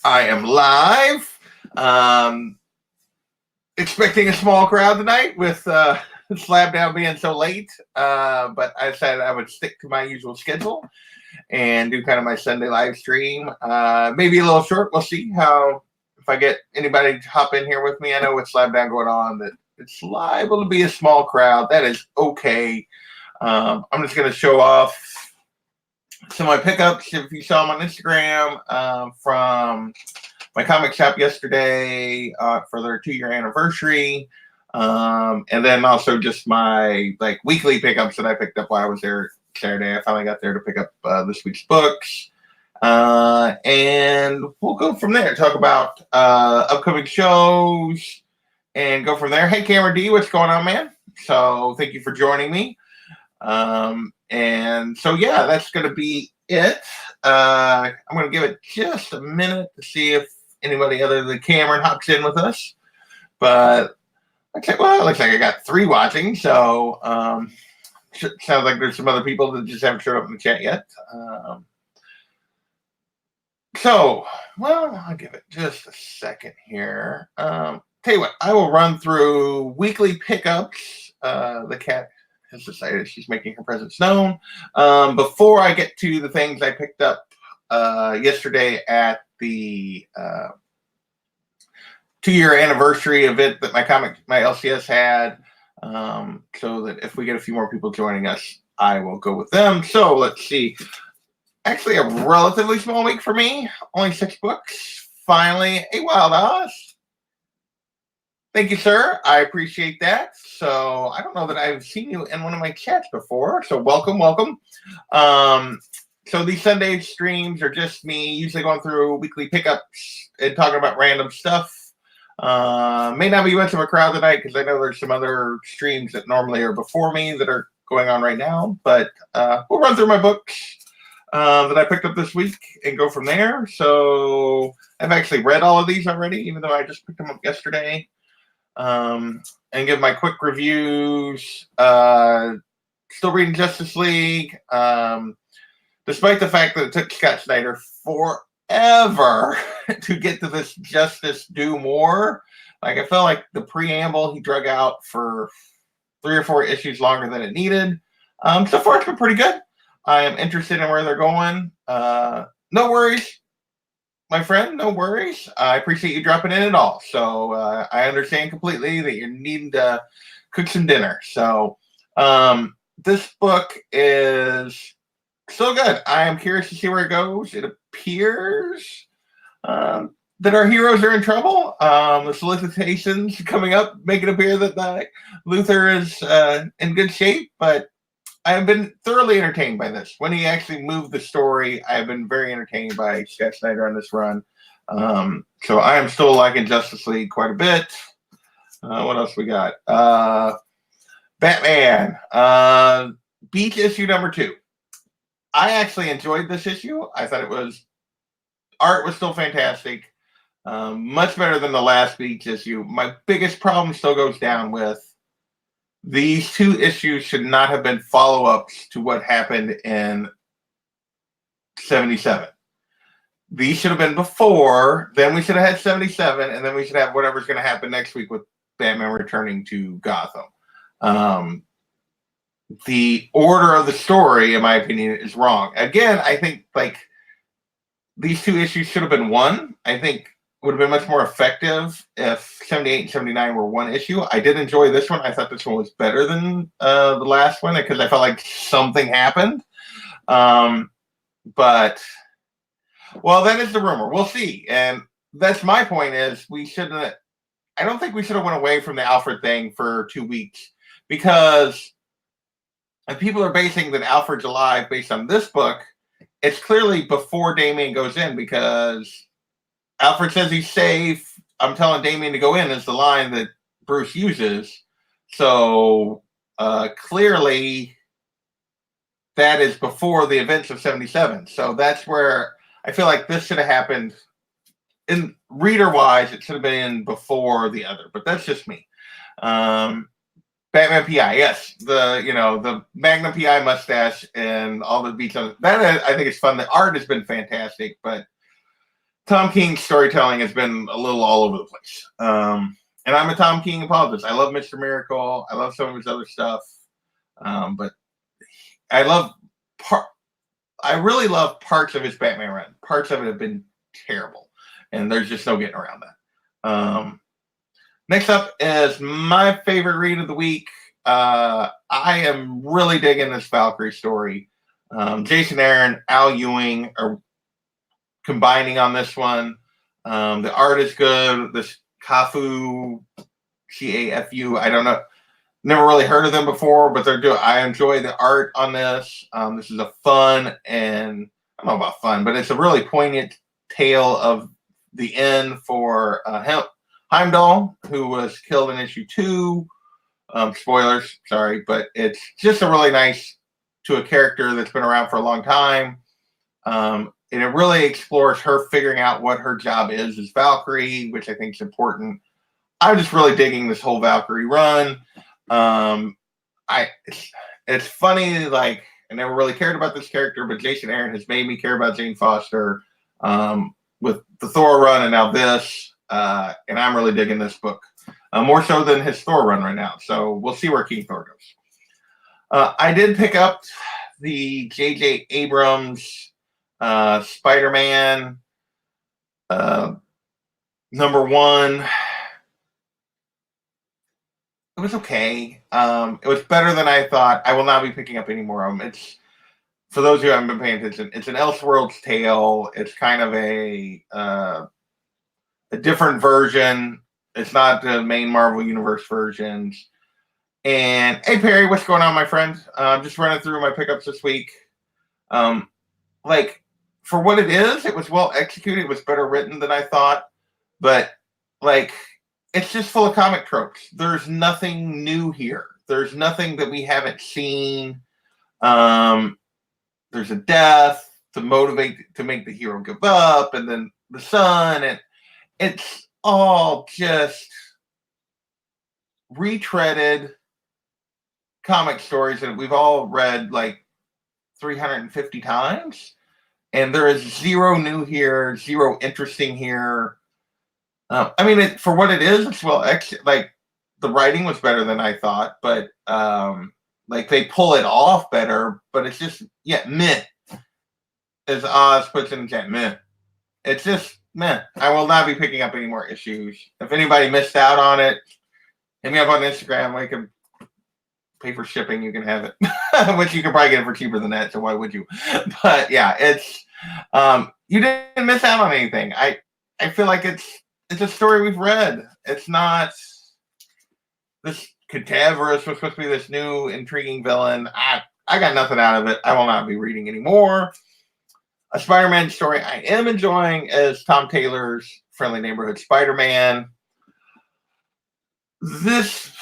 I am live. Expecting a small crowd tonight with Slab Down being so late. But I decided I would stick to my usual schedule and do kind of my Sunday live stream. Maybe a little short. We'll see if I get anybody to hop in here with me. I know with Slab Down going on that it's liable to be a small crowd. That is okay. I'm just going to show off some of my pickups. If you saw them on Instagram from my comic shop yesterday for their 2-year anniversary. And then also just my weekly pickups that I picked up while I was there Saturday. I finally got there to pick up this week's books. And we'll go from there. Talk about upcoming shows and go from there. Hey, Cameron D, what's going on, man? So thank you for joining me. And so, yeah, that's going to be it. I'm going to give it just a minute to see if anybody other than Cameron hops in with us. But it looks like I got 3 watching. So sounds like there's some other people that just haven't showed up in the chat yet. I'll give it just a second here. Tell you what, I will run through weekly pickups. The cat has decided she's making her presence known. Before I get to the things I picked up yesterday at the 2-year anniversary event that my LCS had, so that if we get a few more people joining us, I will go with them. So let's see. Actually, a relatively small week for me. Only 6 books. Finally, a Wild Oz. Thank you, sir. I appreciate that. So I don't know that I've seen you in one of my chats before. So welcome. So these Sunday streams are just me usually going through weekly pickups and talking about random stuff. May not be much of a crowd tonight because I know there's some other streams that normally are before me that are going on right now. But we'll run through my books that I picked up this week and go from there. So I've actually read all of these already, even though I just picked them up yesterday. And give my quick reviews. Still reading Justice League. Despite the fact that it took Scott Snyder forever to get to this Justice Do More. I felt like the preamble he drug out for 3 or 4 issues longer than it needed. So far it's been pretty good. I am interested in where they're going. No worries, my friend, no worries. I appreciate you dropping in at all. So I understand completely that you're needing to cook some dinner. So this book is so good. I am curious to see where it goes. It appears that our heroes are in trouble. The solicitations coming up make it appear that Luther is in good shape, but I have been thoroughly entertained by this. When he actually moved the story, I have been very entertained by Scott Snyder on this run. So I am still liking Justice League quite a bit. What else we got? Batman. Beach issue number 2. I actually enjoyed this issue. I thought art was still fantastic. Much better than the last Beach issue. My biggest problem still goes down with these 2 issues should not have been follow-ups to what happened in 77. These should have been before. Then we should have had 77, and then we should have whatever's going to happen next week with Batman returning to Gotham. The order of the story, in my opinion, is wrong. Again, I think these 2 issues should have been one. I think would have been much more effective if 78 and 79 were one issue. I did enjoy this one. I thought this one was better than the last one because I felt like something happened. But, well, that is the rumor. We'll see. And that's my point is I don't think we should have went away from the Alfred thing for 2 weeks because if people are basing that Alfred's alive based on this book, it's clearly before Damian goes in because Alfred says he's safe. I'm telling Damian to go in is the line that Bruce uses. So clearly that is before the events of 77. So that's where I feel like this should have happened. In reader-wise, it should have been before the other. But that's just me. Batman PI, yes. The Magnum PI mustache and all the beats on it. That I think is fun. The art has been fantastic, but Tom King's storytelling has been a little all over the place. And I'm a Tom King apologist. I love Mr. Miracle. I love some of his other stuff. But I love I really love parts of his Batman run. Parts of it have been terrible, and there's just no getting around that. Next up is my favorite read of the week. I am really digging this Valkyrie story. Jason Aaron, Al Ewing are combining on this one. The art is good. This Cafu, Cafu, I don't know. Never really heard of them before, but I enjoy the art on this. This is a fun and I don't know about fun, but it's a really poignant tale of the end for Heimdall, who was killed in issue 2. Spoilers, sorry, but it's just a really nice to a character that's been around for a long time. And it really explores her figuring out what her job is as Valkyrie, which I think is important. I'm just really digging this whole Valkyrie run. It's funny, like I never really cared about this character, but Jason Aaron has made me care about Jane Foster with the Thor run and now this, and I'm really digging this book more so than his Thor run right now. So we'll see where King Thor goes. I did pick up the J.J. Abrams Spider-Man #1. It was okay. It was better than I thought. I will not be picking up any more of them. It's, for those who haven't been paying attention, it's an Elseworlds tale. It's kind of a different version. It's not the main Marvel Universe versions. And hey, Perry, what's going on, my friend? I'm just running through my pickups this week. Like, for what it is, it was well executed. It was better written than I thought. But, like, it's just full of comic tropes. There's nothing new here. There's nothing that we haven't seen. There's a death to make the hero give up, and then the son, and it's all just retreaded comic stories that we've all read like 350 times, and there is zero new here, zero interesting here. I mean, for what it is, it's well, like the writing was better than I thought, but like they pull it off better. But it's just meh, as Oz puts it in chat, meh. It's just meh. I will not be picking up any more issues. If anybody missed out on it, hit me up on Instagram. I can pay for shipping. You can have it, which you can probably get it for cheaper than that. So why would you? But yeah, it's you didn't miss out on anything. I feel like it's a story we've read. It's not this Cadaverous was supposed to be this new intriguing villain. I got nothing out of it. I will not be reading anymore. A Spider-Man story I am enjoying is Tom Taylor's Friendly Neighborhood Spider-Man. This,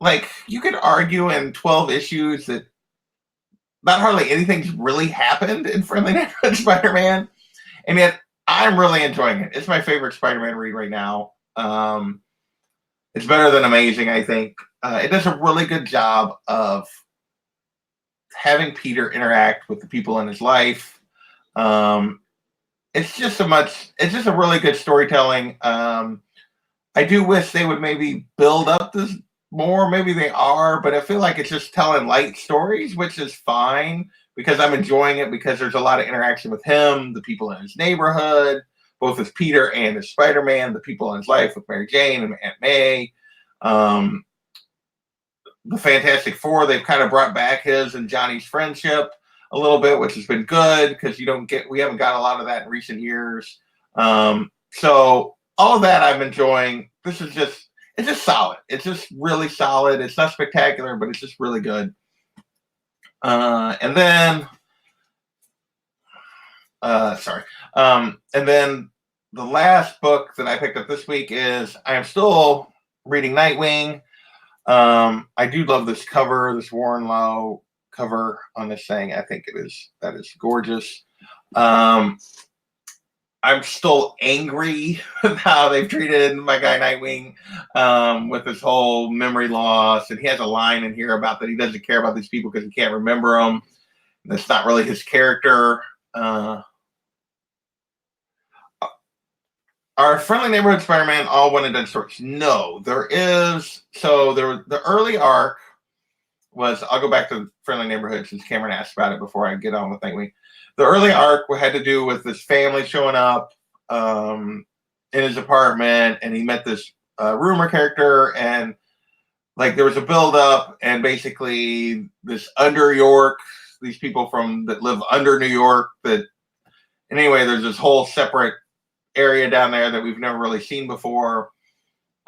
like, you could argue in 12 issues that not hardly anything's really happened in Friendly Neighborhood Spider-Man, and yet I'm really enjoying it. It's my favorite Spider-Man read right now. It's better than Amazing, I think. It does a really good job of having Peter interact with the people in his life. It's just a really good storytelling. I do wish they would maybe build up this more. Maybe they are, but I feel like it's just telling light stories, which is fine because I'm enjoying it because there's a lot of interaction with him, the people in his neighborhood, both as Peter and as Spider-Man, the people in his life with Mary Jane and Aunt May. The Fantastic Four, they've kind of brought back his and Johnny's friendship a little bit, which has been good because we haven't got a lot of that in recent years. So all of that I'm enjoying. It's just solid. It's just really solid. It's not spectacular, but it's just really good. And then the last book that I picked up this week is I am still reading Nightwing. I do love this cover, this Warren Lowe cover on this thing. I think that is gorgeous. I'm still angry with how they've treated my guy Nightwing with this whole memory loss. And he has a line in here about that he doesn't care about these people because he can't remember them. That's not really his character. Are Friendly Neighborhood Spider-Man all one and done stories? No, there is. So the early arc was, I'll go back to Friendly Neighborhood since Cameron asked about it before I get on with Nightwing. The early arc had to do with this family showing up in his apartment, and he met this rumor character, and like there was a build up, and basically this under York, these people that live under New York, that anyway, there's this whole separate area down there that we've never really seen before.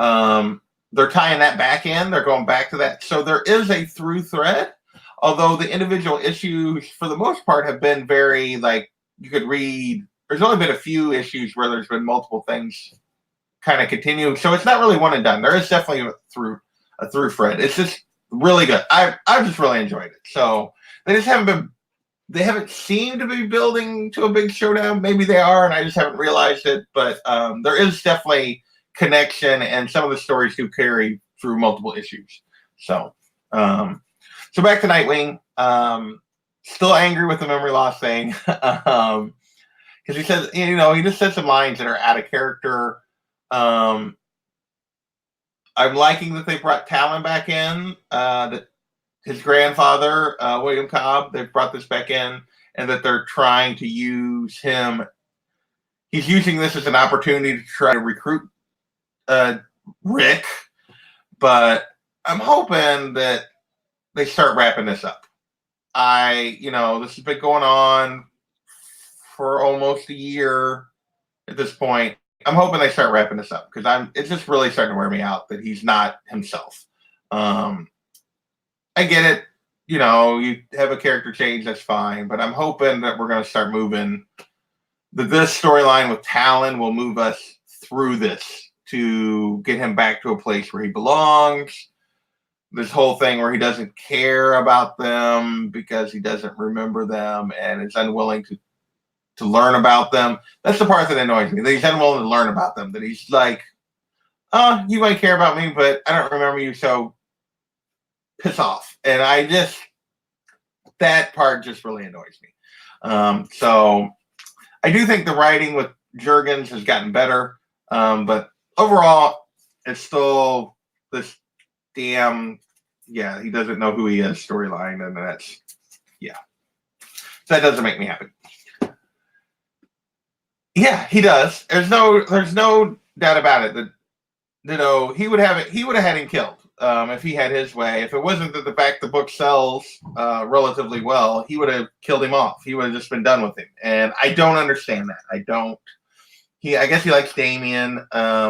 They're tying that back in. They're going back to that. So there is a through thread, although the individual issues, for the most part, have been very, like, you could read. There's only been a few issues where there's been multiple things kind of continue. So it's not really one and done. There is definitely a through thread. It's just really good. I've just really enjoyed it. So they just they haven't seemed to be building to a big showdown. Maybe they are, and I just haven't realized it. But there is definitely connection, and some of the stories do carry through multiple issues. So, so back to Nightwing. Still angry with the memory loss thing, because he says, he just said some lines that are out of character. I'm liking that they brought Talon back in. That his grandfather, William Cobb, they've brought this back in, and that they're trying to use him. He's using this as an opportunity to try to recruit Rick, but I'm hoping that they start wrapping this up. This has been going on for almost a year at this point. I'm hoping they start wrapping this up, because it's just really starting to wear me out that he's not himself. I get it. You have a character change, that's fine. But I'm hoping that we're going to start moving. That this storyline with Talon will move us through this to get him back to a place where he belongs. This whole thing where he doesn't care about them because he doesn't remember them and is unwilling to learn about them. That's the part that annoys me. That he's unwilling to learn about them. That he's like, you might care about me, but I don't remember you, so piss off. And that part just really annoys me. So I do think the writing with Jurgens has gotten better, but overall, it's still this damn, he doesn't know who he is storyline, and that's, so that doesn't make me happy. Yeah, he does. There's no doubt about it that he would have had him killed. If he had his way. If it wasn't that the fact the book sells relatively well, he would have killed him off. He would have just been done with him. And I don't understand that. I guess he likes Damian,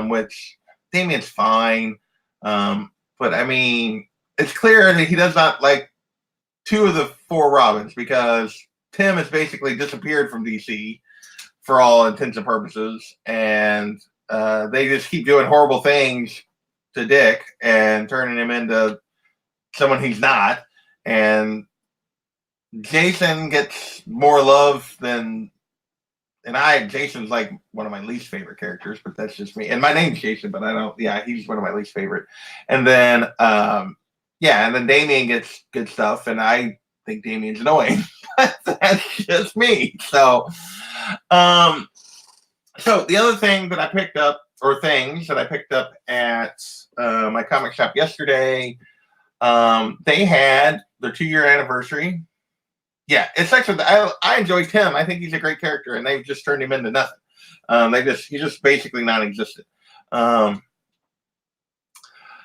which Damian's fine. But I mean, it's clear that he does not like 2 of the 4 Robins, because Tim has basically disappeared from DC for all intents and purposes. And they just keep doing horrible things to Dick and turning him into someone he's not. And Jason gets more love than, Jason's like one of my least favorite characters, but that's just me. And my name's Jason, but he's one of my least favorite. And then, and then Damian gets good stuff, and I think Damian's annoying. That's just me. So, so the other thing that I picked up, or things that I picked up at my comic shop yesterday, they had their 2-year anniversary. Yeah, it's actually, I enjoy Tim. I think he's a great character, and they've just turned him into nothing. He's just basically non-existent.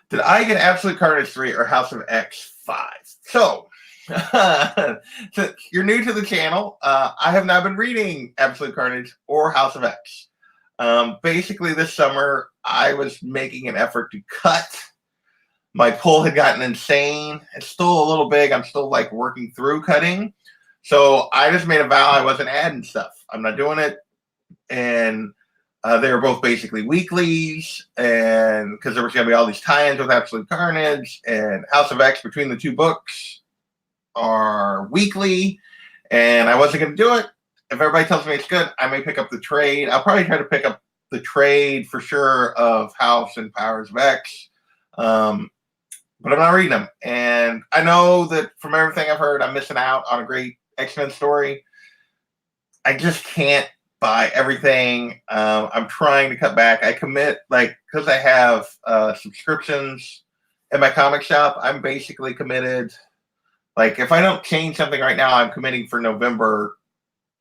Did I get Absolute Carnage 3 or House of X 5? So, so you're new to the channel. I have not been reading Absolute Carnage or House of X. Basically, this summer, I was making an effort to cut. My pull had gotten insane. It's still a little big. I'm still like working through cutting. So I just made a vow I wasn't adding stuff. I'm not doing it. And they were both basically weeklies, and because there was going to be all these tie-ins with Absolute Carnage, and House of X between the 2 books are weekly, and I wasn't going to do it. If everybody tells me it's good, I may pick up the trade. I'll probably try to pick up the trade for sure of House and Powers of X. But I'm not reading them. And I know that from everything I've heard, I'm missing out on a great X-Men story. I just can't buy everything. I'm trying to cut back. I commit, like, because I have subscriptions in my comic shop, I'm basically committed. Like, if I don't change something right now, I'm committing for November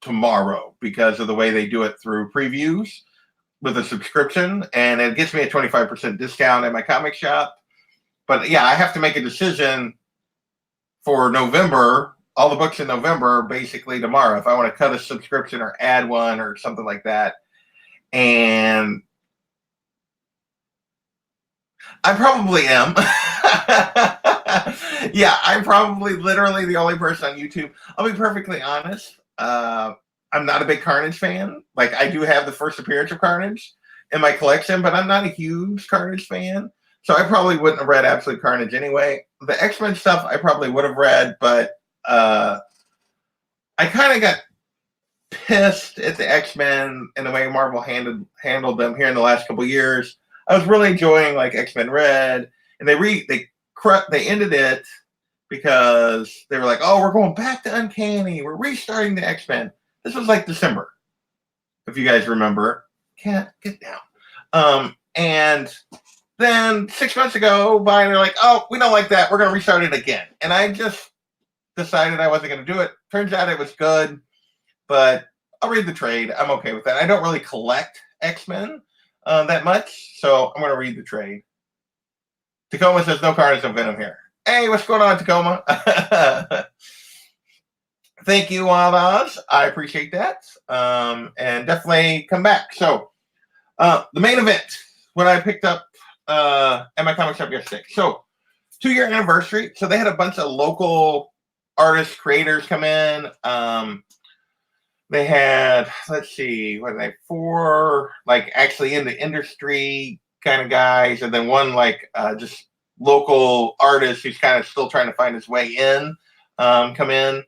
tomorrow because of the way they do it through previews with a subscription, and it gets me a 25% discount at my comic shop. But yeah, I have to make a decision for November, all the books in November, basically tomorrow, if I want to cut a subscription or add one or something like that. And I probably am. Yeah, I'm probably literally the only person on YouTube. I'll be perfectly honest. I'm not a big Carnage fan. Like, I do have the first appearance of Carnage in my collection, but I'm not a huge Carnage fan. So I probably wouldn't have read Absolute Carnage anyway. The X-Men stuff I probably would have read, but I kind of got pissed at the X-Men and the way Marvel handled them here in the last couple of years. I was really enjoying like X-Men Red, and they ended it because they were like, "Oh, we're going back to Uncanny. We're restarting the X-Men." This was like December, if you guys remember. Can't get down. And then 6 months ago, they're like, "Oh, we don't like that. We're going to restart it again." And I just decided I wasn't going to do it. Turns out it was good, but I'll read the trade. I'm okay with that. I don't really collect X-Men that much, so I'm going to read the trade. Tacoma says no Carnage, no Venom here. Hey, what's going on, Tacoma? Thank you, Wild Oz. I appreciate that. And definitely come back. So, the main event, what I picked up at my comic shop yesterday. So, 2-year anniversary. So, they had a bunch of local artists, creators come in. They had, let's see, what are they, 4, like, actually in the industry kind of guys, and then one, like, just local artist who's kind of still trying to find his way in, come in.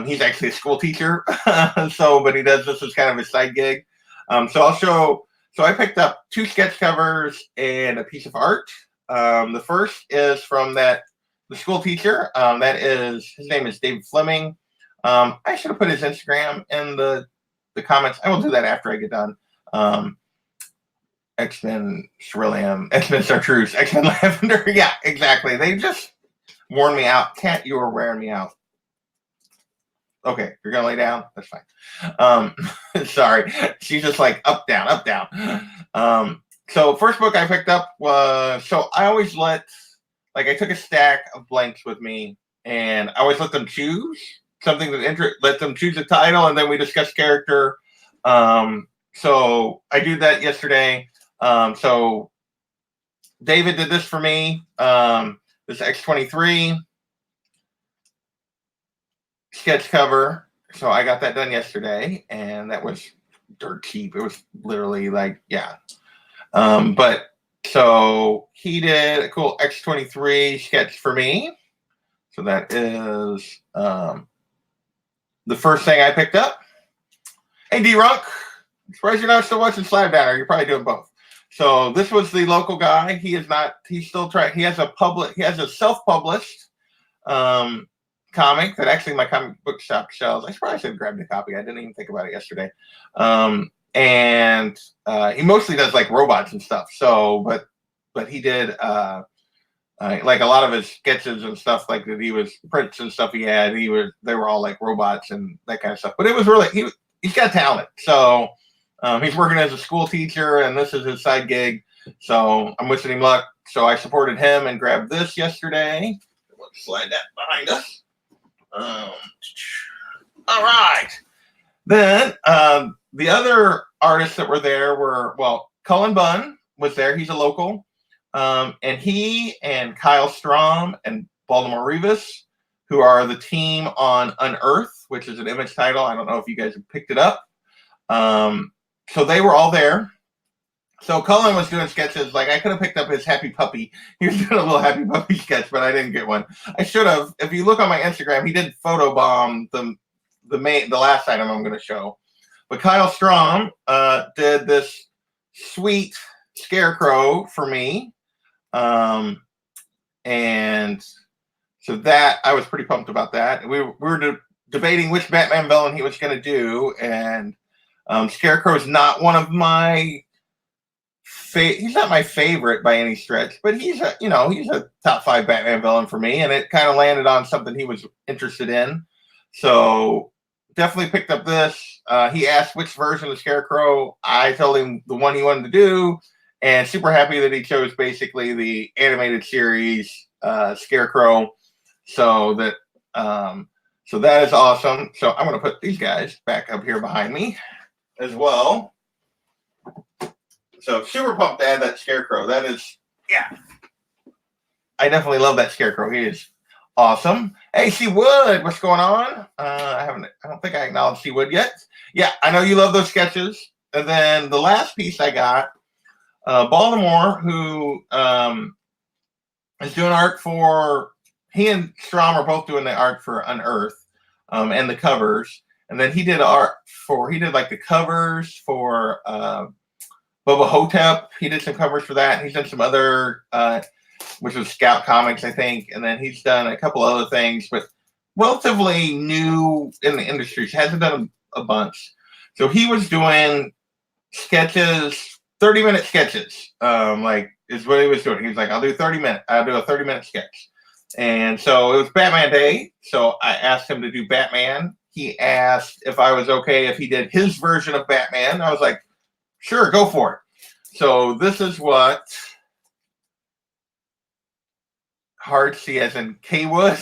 He's actually a school teacher, but he does this as kind of his side gig. So I picked up 2 sketch covers and a piece of art. The first is from the school teacher. His name is David Fleming. I should have put his Instagram in the comments. I will do that after I get done. X-Men Cerulean, X-Men Chartreuse, X-Men Lavender. Yeah, exactly. They just worn me out. Cat, you were wearing me out. Okay, you're gonna lay down? That's fine. Sorry. She's just like up, down, up, down. So first book I picked up was, so I always I took a stack of blanks with me, and I always let them choose something that let them choose a title, and then we discuss character. So I do that yesterday. So David did this for me. This X-23 sketch cover. So I got that done yesterday, and that was dirt cheap. It was literally like, yeah. But so he did a cool X-23 sketch for me. So that is the first thing I picked up. Hey, D-Runk. Surprised you're not still watching Slab Downer. You're probably doing both. So this was the local guy. He's still trying. He has a self-published comic that actually my comic book shop sells. I probably should have grabbed a copy. I didn't even think about it yesterday. And he mostly does like robots and stuff. So, but he did like a lot of his sketches and stuff, like that he was prints and stuff he had. They were all like robots and that kind of stuff. But it was really he's got talent. So he's working as a school teacher, and this is his side gig. So I'm wishing him luck. So I supported him and grabbed this yesterday. Let's slide that behind us. All right. Then the other artists that were there were, Cullen Bunn was there. He's a local. And he and Kyle Strom and Baltimore Rivas, who are the team on Unearth, which is an Image title. I don't know if you guys have picked it up. So they were all there. So Cullen was doing sketches. Like, I could have picked up his Happy Puppy. He was doing a little Happy Puppy sketch, but I didn't get one. I should have. If you look on my Instagram, he did photobomb the last item I'm going to show. But Kyle Strom did this sweet scarecrow for me. And so that, I was pretty pumped about that. We were debating which Batman villain he was going to do, and Scarecrow's not one of my he's not my favorite by any stretch, but he's a top 5 Batman villain for me, and it kind of landed on something he was interested in. So definitely picked up this. He asked which version of Scarecrow. I told him the one he wanted to do, and super happy that he chose basically the animated series Scarecrow. So that is awesome. So I'm going to put these guys back up here behind me as well. So super pumped to add that Scarecrow. That is, yeah. I definitely love that Scarecrow. He is awesome. Hey, C Wood, what's going on? I don't think I acknowledged C Wood yet. Yeah, I know you love those sketches. And then the last piece I got, Baltimore, who is doing art for, he and Strom are both doing the art for Unearth, and the covers. And then he did like the covers for Bubba Hotep. He did some covers for that. He's done some other, which was Scout Comics, I think. And then he's done a couple other things, but relatively new in the industry. He hasn't done a bunch. So he was doing sketches, 30-minute sketches, like is what he was doing. He was like, I'll do a 30-minute sketch. And so it was Batman Day. So I asked him to do Batman. He asked if I was okay if he did his version of Batman. I was like, sure, go for it. So this is what hard C as in K Wood.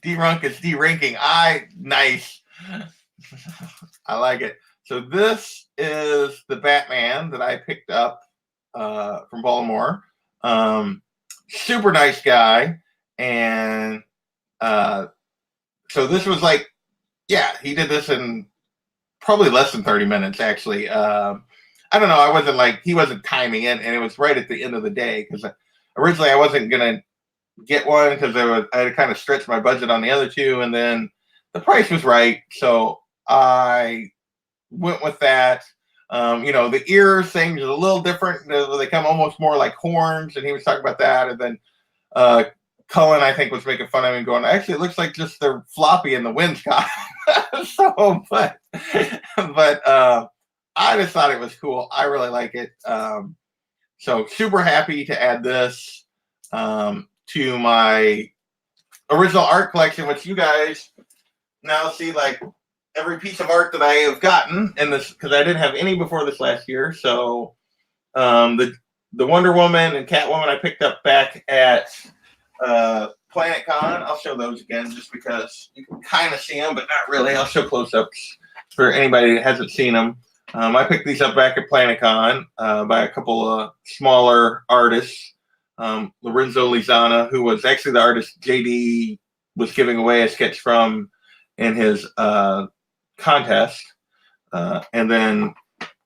D-Runk is D-Ranking. Nice. I like it. So this is the Batman that I picked up from Baltimore. Super nice guy. And so this was like, yeah, he did this in probably less than 30 minutes, actually. I don't know. He wasn't timing it, and it was right at the end of the day because originally I wasn't going to get one because I had kind of stretched my budget on the other two, and then the price was right. So I went with that. The ear thing is a little different. They come almost more like horns, and he was talking about that. And then Cullen, I think, was making fun of me, going, actually, it looks like just they're floppy and the wind's caught. But I just thought it was cool. I really like it. So super happy to add this to my original art collection, which you guys now see like every piece of art that I have gotten in this, because I didn't have any before this last year. So the Wonder Woman and Catwoman I picked up back at Planet Con. I'll show those again just because you can kind of see them, but not really. I'll show close-ups for anybody that hasn't seen them. I picked these up back at Planet Con by a couple of smaller artists. Lorenzo Lizana, who was actually the artist JD was giving away a sketch from in his contest. And then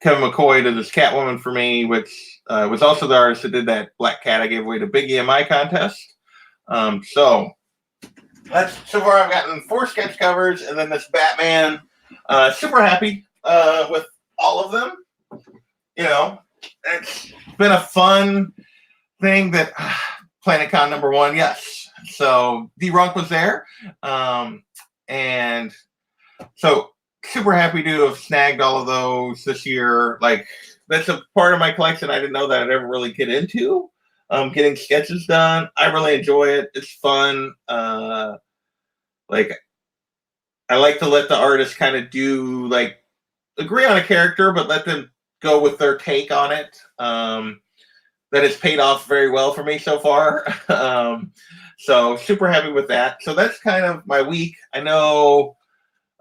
Kevin McCoy did this Catwoman for me, which was also the artist that did that Black Cat I gave away to Biggie in my contest. So far I've gotten 4 sketch covers and then this Batman. Super happy with all of them. It's been a fun thing that Planet Con #1, yes. So D-Runk was there. And so super happy to have snagged all of those this year. Like, that's a part of my collection I didn't know that I'd ever really get into. Getting sketches done. I really enjoy it. It's fun. I like to let the artist kind of do, like, agree on a character, but let them go with their take on it. That has paid off very well for me so far. So super happy with that. So that's kind of my week. I know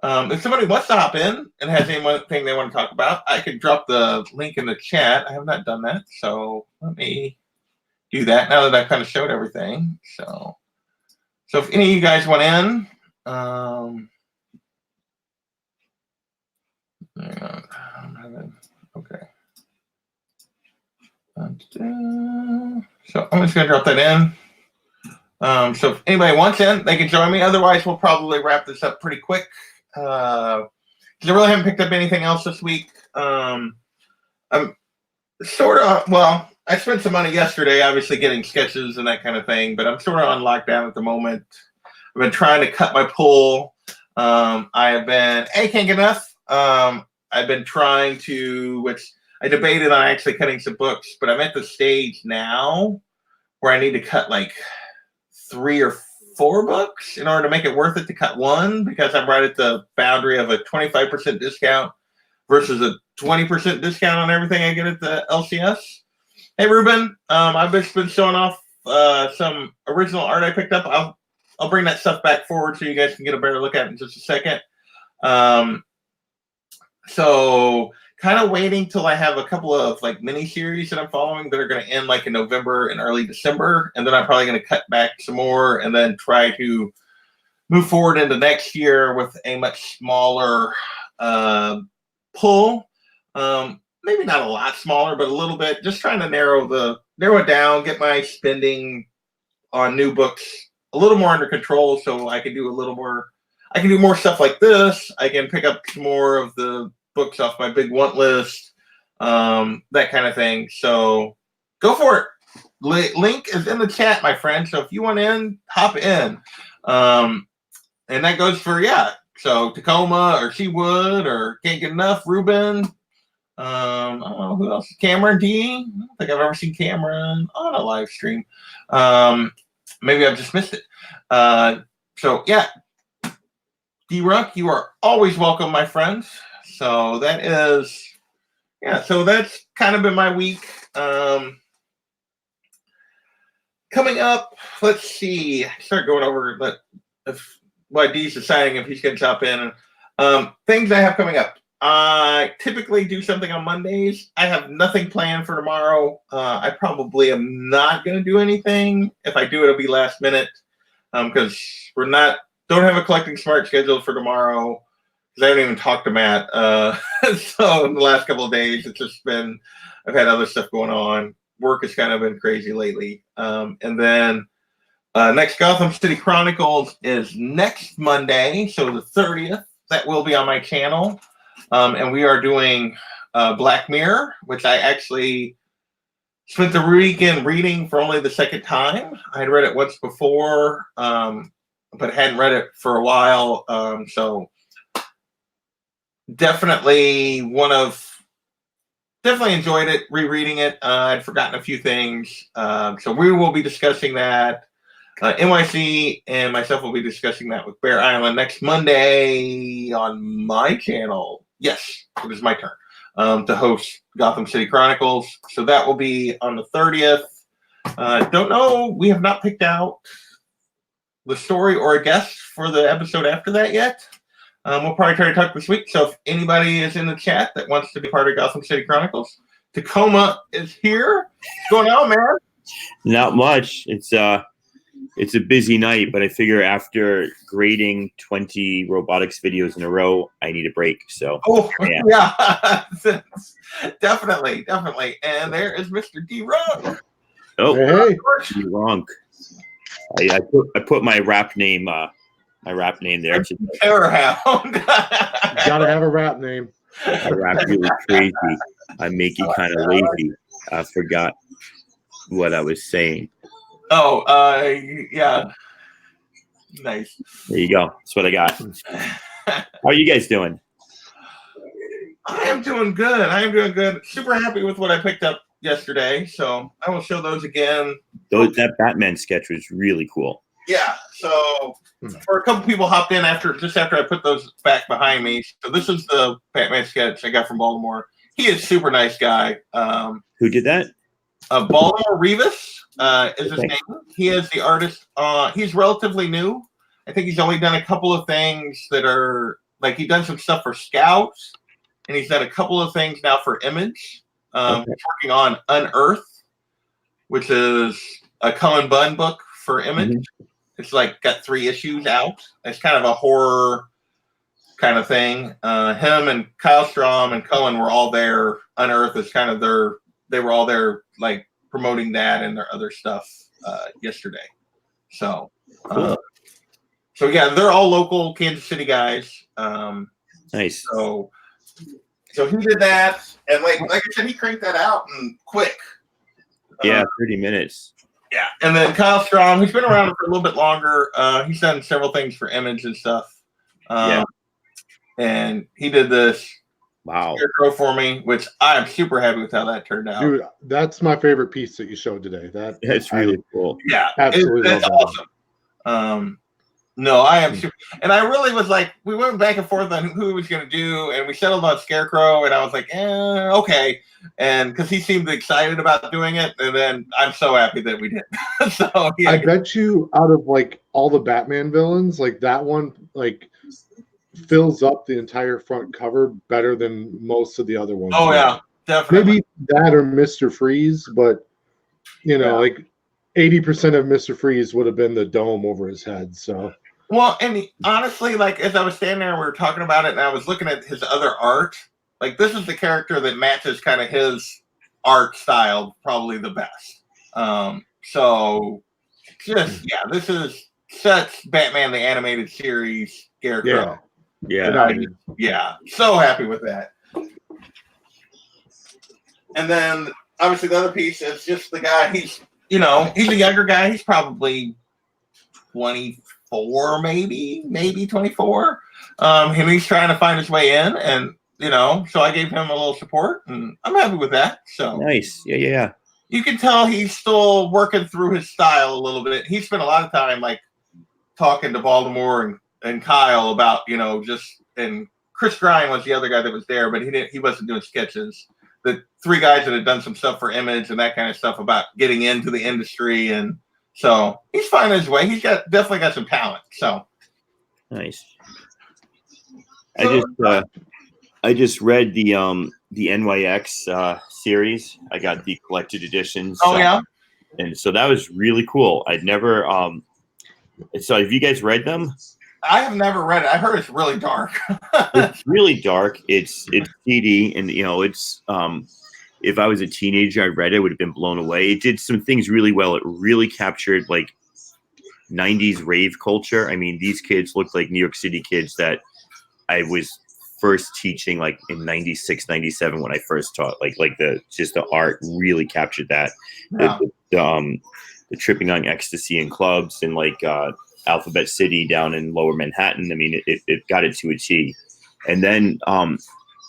if somebody wants to hop in and has anything they want to talk about, I could drop the link in the chat. I have not done that. So let me do that now that I've kind of showed everything. So if any of you guys want in, okay. So I'm just going to drop that in. So if anybody wants in, they can join me. Otherwise, we'll probably wrap this up pretty quick. Because I really haven't picked up anything else this week. I'm sort of, I spent some money yesterday, obviously getting sketches and that kind of thing, but I'm sort of on lockdown at the moment. I've been trying to cut my pull. I have been, can't get enough. I've been trying to, which I debated on actually cutting some books, but I'm at the stage now where I need to cut like 3 or 4 books in order to make it worth it to cut one, because I'm right at the boundary of a 25% discount versus a 20% discount on everything I get at the LCS. Hey, Ruben, I've just been showing off some original art I picked up. I'll bring that stuff back forward so you guys can get a better look at it in just a second. So kind of waiting till I have a couple of like mini series that I'm following that are going to end like in November and early December. And then I'm probably going to cut back some more and then try to move forward into next year with a much smaller pull. Maybe not a lot smaller, but a little bit, just trying to narrow it down, get my spending on new books a little more under control so I can do more stuff like this. I can pick up some more of the books off my big want list, that kind of thing. So go for it. Link is in the chat, my friend. So if you want in, hop in. And that goes for, so Tacoma or Seawood or Can't Get Enough, Ruben. I don't know who else. Cameron D. I don't think I've ever seen Cameron on a live stream. Maybe I've just missed it. So yeah, D-Ruck, you are always welcome, my friends. So that is, so that's kind of been my week. Coming up, let's see. Start going over why D's deciding if he's going to chop in. Things I have coming up. I typically do something on Mondays. I have nothing planned for tomorrow. I probably am not going to do anything. If I do, it'll be last minute, because don't have a collecting smart scheduled for tomorrow, because I haven't even talked to Matt. So in the last couple of days, it's just been, I've had other stuff going on. Work has kind of been crazy lately. And then next Gotham City Chronicles is next Monday, so the 30th. That will be on my channel. And we are doing Black Mirror, which I actually spent the weekend reading for only the second time. I had read it once before, but hadn't read it for a while. So definitely enjoyed it, rereading it. I'd forgotten a few things. So we will be discussing that. NYC and myself will be discussing that with Bear Island next Monday on my channel. Yes, it is my turn to host Gotham City Chronicles. So that will be on the 30th. Don't know. We have not picked out the story or a guest for the episode after that yet. We'll probably try to talk this week. So if anybody is in the chat that wants to be part of Gotham City Chronicles, Tacoma is here. What's going on, man? Not much. It's a busy night, but I figure after grading 20 robotics videos in a row, I need a break. So, yeah. definitely. And there is Mr. D-Runk. Oh, hey. D-Runk. I put my rap name there. Terrorhound. Gotta have a rap name. I rap really crazy. I make you kind of lazy. I forgot what I was saying. Oh, yeah. Nice. There you go. That's what I got. How are you guys doing? I am doing good. Super happy with what I picked up yesterday. So I will show those again. That Batman sketch was really cool. Yeah. So for a couple people hopped in just after I put those back behind me. So this is the Batman sketch I got from Baltimore. He is a super nice guy. Who did that? Baltimore Revis is his name. He is the artist. He's relatively new. I think he's only done a couple of things that are like he's done some stuff for Scouts, and he's done a couple of things now for Image. He's working on Unearth, which is a Cullen Bunn book for Image. Mm-hmm. It's like got 3 issues out. It's kind of a horror kind of thing. Him and Kyle Strom and Cullen were all there. Unearth is kind of they were all there like promoting that and their other stuff yesterday. So, cool. So yeah, they're all local Kansas City guys. Nice. So he did that, and like I said, he cranked that out and quick. Yeah, 30 minutes. Yeah, and then Kyle Strom, who's been around for a little bit longer. He's done several things for Image and stuff. And he did this Wow. Scarecrow for me, which I am super happy with how that turned out. Dude, that's my favorite piece that you showed today. That's really cool. Yeah, absolutely that's love that. awesome. No, I am super, and I really was like, we went back and forth on who was going to do, and we settled on Scarecrow, and I was like, okay, and because he seemed excited about doing it, and then I'm so happy that we did. So yeah, I bet you out of like all the Batman villains, like that one, like fills up the entire front cover better than most of the other ones. oh yeah, definitely. Maybe that or Mr. Freeze, but you know, like 80% of Mr. Freeze would have been the dome over his head. So Well, and honestly, like as I was standing there and we were talking about it, and I was looking at his other art, like this is the character that matches kind of his art style probably the best. So just this is such Batman the Animated Series Scarecrow. Yeah. So happy with that. And then obviously the other piece is just the guy. He's a younger guy. He's probably 24, maybe 24. And he's trying to find his way in, and so I gave him a little support, and I'm happy with that. So nice. Yeah. You can tell he's still working through his style a little bit. He spent a lot of time like talking to Baltimore and Kyle about, and Chris Grine was the other guy that was there, but he wasn't doing sketches. The three guys that had done some stuff for Image and that kind of stuff about getting into the industry, and so he's finding his way. He's definitely got some talent. So nice. I just read the NYX series. I got the collected editions. Oh yeah, and so that was really cool. I'd never. So have you guys read them? I have never read it. I heard it's really dark. It's really dark. It's seedy, and it's. If I was a teenager, I read it, would have been blown away. It did some things really well. It really captured like 90s rave culture. I mean, these kids looked like New York City kids that I was first teaching like in 96, 97 when I first taught. Like the art really captured that. Yeah. The tripping on ecstasy in clubs and like Alphabet City down in Lower Manhattan. I mean, it got it to a T. And then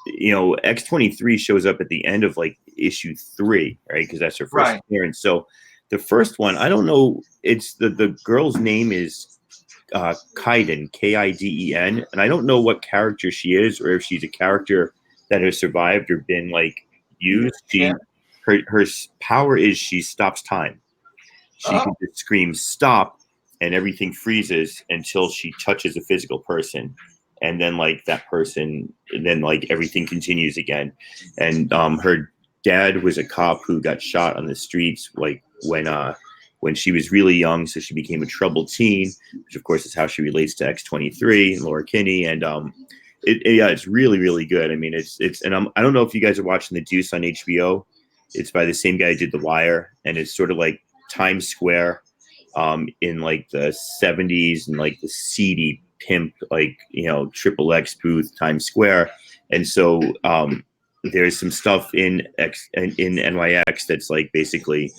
X-23 shows up at the end of like issue 3, right? Because that's her first appearance. So the first one, I don't know. It's the girl's name is Kaiden, Kiden, and I don't know what character she is, or if she's a character that has survived or been like used. Her power is she stops time. She can just scream stop, and everything freezes until she touches a physical person. And then like that person, and then like everything continues again. And her dad was a cop who got shot on the streets like when she was really young, so she became a troubled teen, which of course is how she relates to X-23 and Laura Kinney. And it's really, really good. I mean, I don't know if you guys are watching The Deuce on HBO. It's by the same guy who did The Wire, and it's sort of like Times Square in like the 70s and like the seedy pimp, like XXX booth Times Square. And so there's some stuff in NYX that's like basically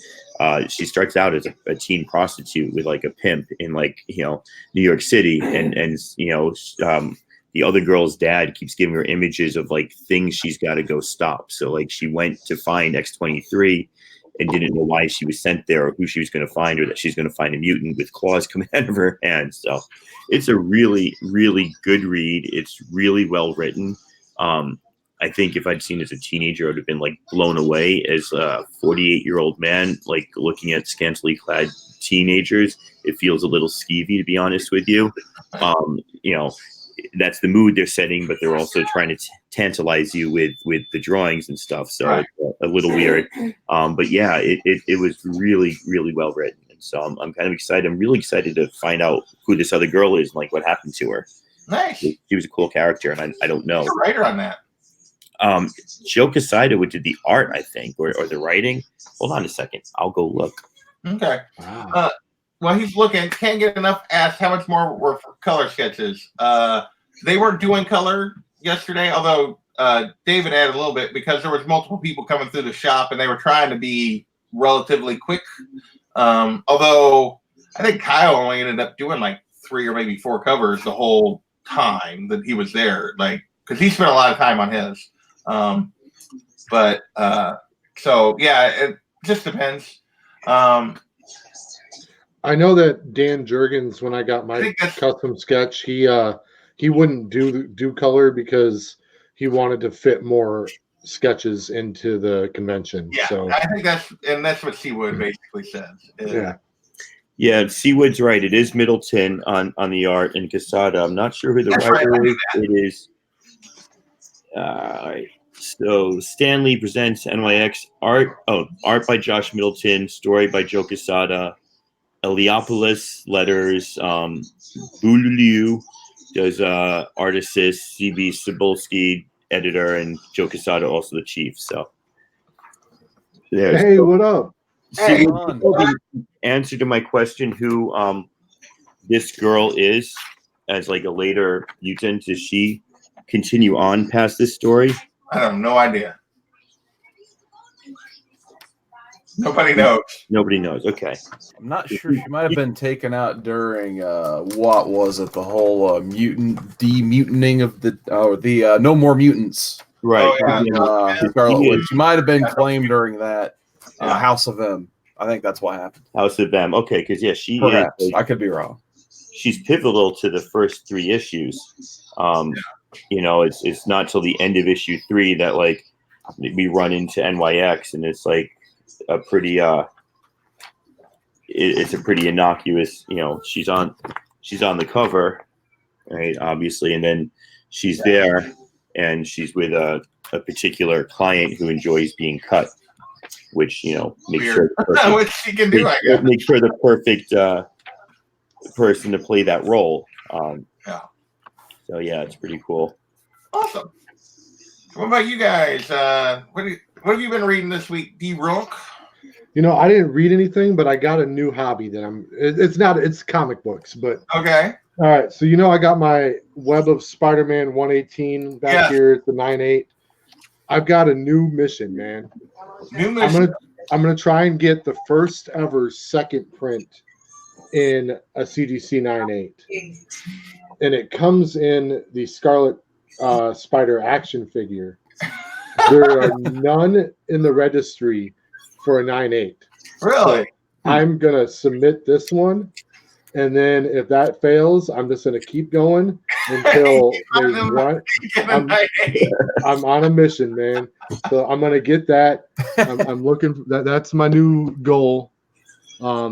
she starts out as a teen prostitute with like a pimp in like New York City, and the other girl's dad keeps giving her images of like things she's got to go stop. So like she went to find X-23 and didn't know why she was sent there or who she was going to find, or that she's going to find a mutant with claws coming out of her hands. So it's a really, really good read. It's really well written. I think if I'd seen it as a teenager, I would have been like blown away. As a 48-year-old man, like looking at scantily clad teenagers, it feels a little skeevy, to be honest with you. That's the mood they're setting, but they're also trying to tantalize you with the drawings and stuff. So it's a little weird. But yeah, it was really, really well written. And so I'm kind of excited. I'm really excited to find out who this other girl is and like what happened to her. Nice. She was a cool character, and I don't know. Who's the writer on that? Joe Quesada, which did the art, I think, or the writing. Hold on a second. I'll go look. Okay. Wow. While he's looking, can't get enough asked how much more were for color sketches. They weren't doing color yesterday, although David added a little bit because there was multiple people coming through the shop and they were trying to be relatively quick. Although I think Kyle only ended up doing like 3 or maybe 4 covers the whole time that he was there, like because he spent a lot of time on his. But so yeah, it just depends. I know that Dan Jurgens, when I got my custom sketch, he wouldn't do color because he wanted to fit more sketches into the convention. Yeah, so I think that's what Seawood basically says. Yeah, Seawood's right. It is Middleton on the art, and Quesada. I'm not sure who the writer is. It is. All right. So Stanley presents NYX art. Oh, art by Josh Middleton, story by Joe Quesada. Eliopoulos letters. Bululiu does art assist. CB Cebulski, editor, and Joe Quesada also the chief. So hey, what up? Hey, the answer to my question, who this girl is as like a later mutant, does she continue on past this story? I have no idea. Nobody knows. Nobody knows. Okay. I'm not sure. She might have been taken out during what was it? The whole demutating of the No More Mutants. Right. Scarlet Witch. She might have been claimed during that House of M. I think that's what happened. House of M. Okay, because she Perhaps. is. I could be wrong. She's pivotal to the first 3 issues. You know, it's not till the end of issue 3 that like we run into NYX, and it's like a pretty it's a pretty innocuous. You know, she's on the cover, right? Obviously, and then she's there, and she's with a particular client who enjoys being cut, which makes sure what she can do. I guess make sure the perfect person to play that role. So yeah, it's pretty cool. Awesome. What about you guys? What have you been reading this week, D. Runk? I didn't read anything, but I got a new hobby that it's comic books, but okay. All right, so I got my Web of Spider-Man 118 back here at the 9/8. I've got a new mission, man. New mission. I'm gonna try and get the first ever second print in a CGC 9/8, and it comes in the Scarlet Spider action figure. There are none in the registry for a 9/8. Really? So I'm gonna submit this one, and then if that fails, I'm just gonna keep going until they run. I'm on a mission, man. So I'm gonna get that. I'm looking for that. That's my new goal. I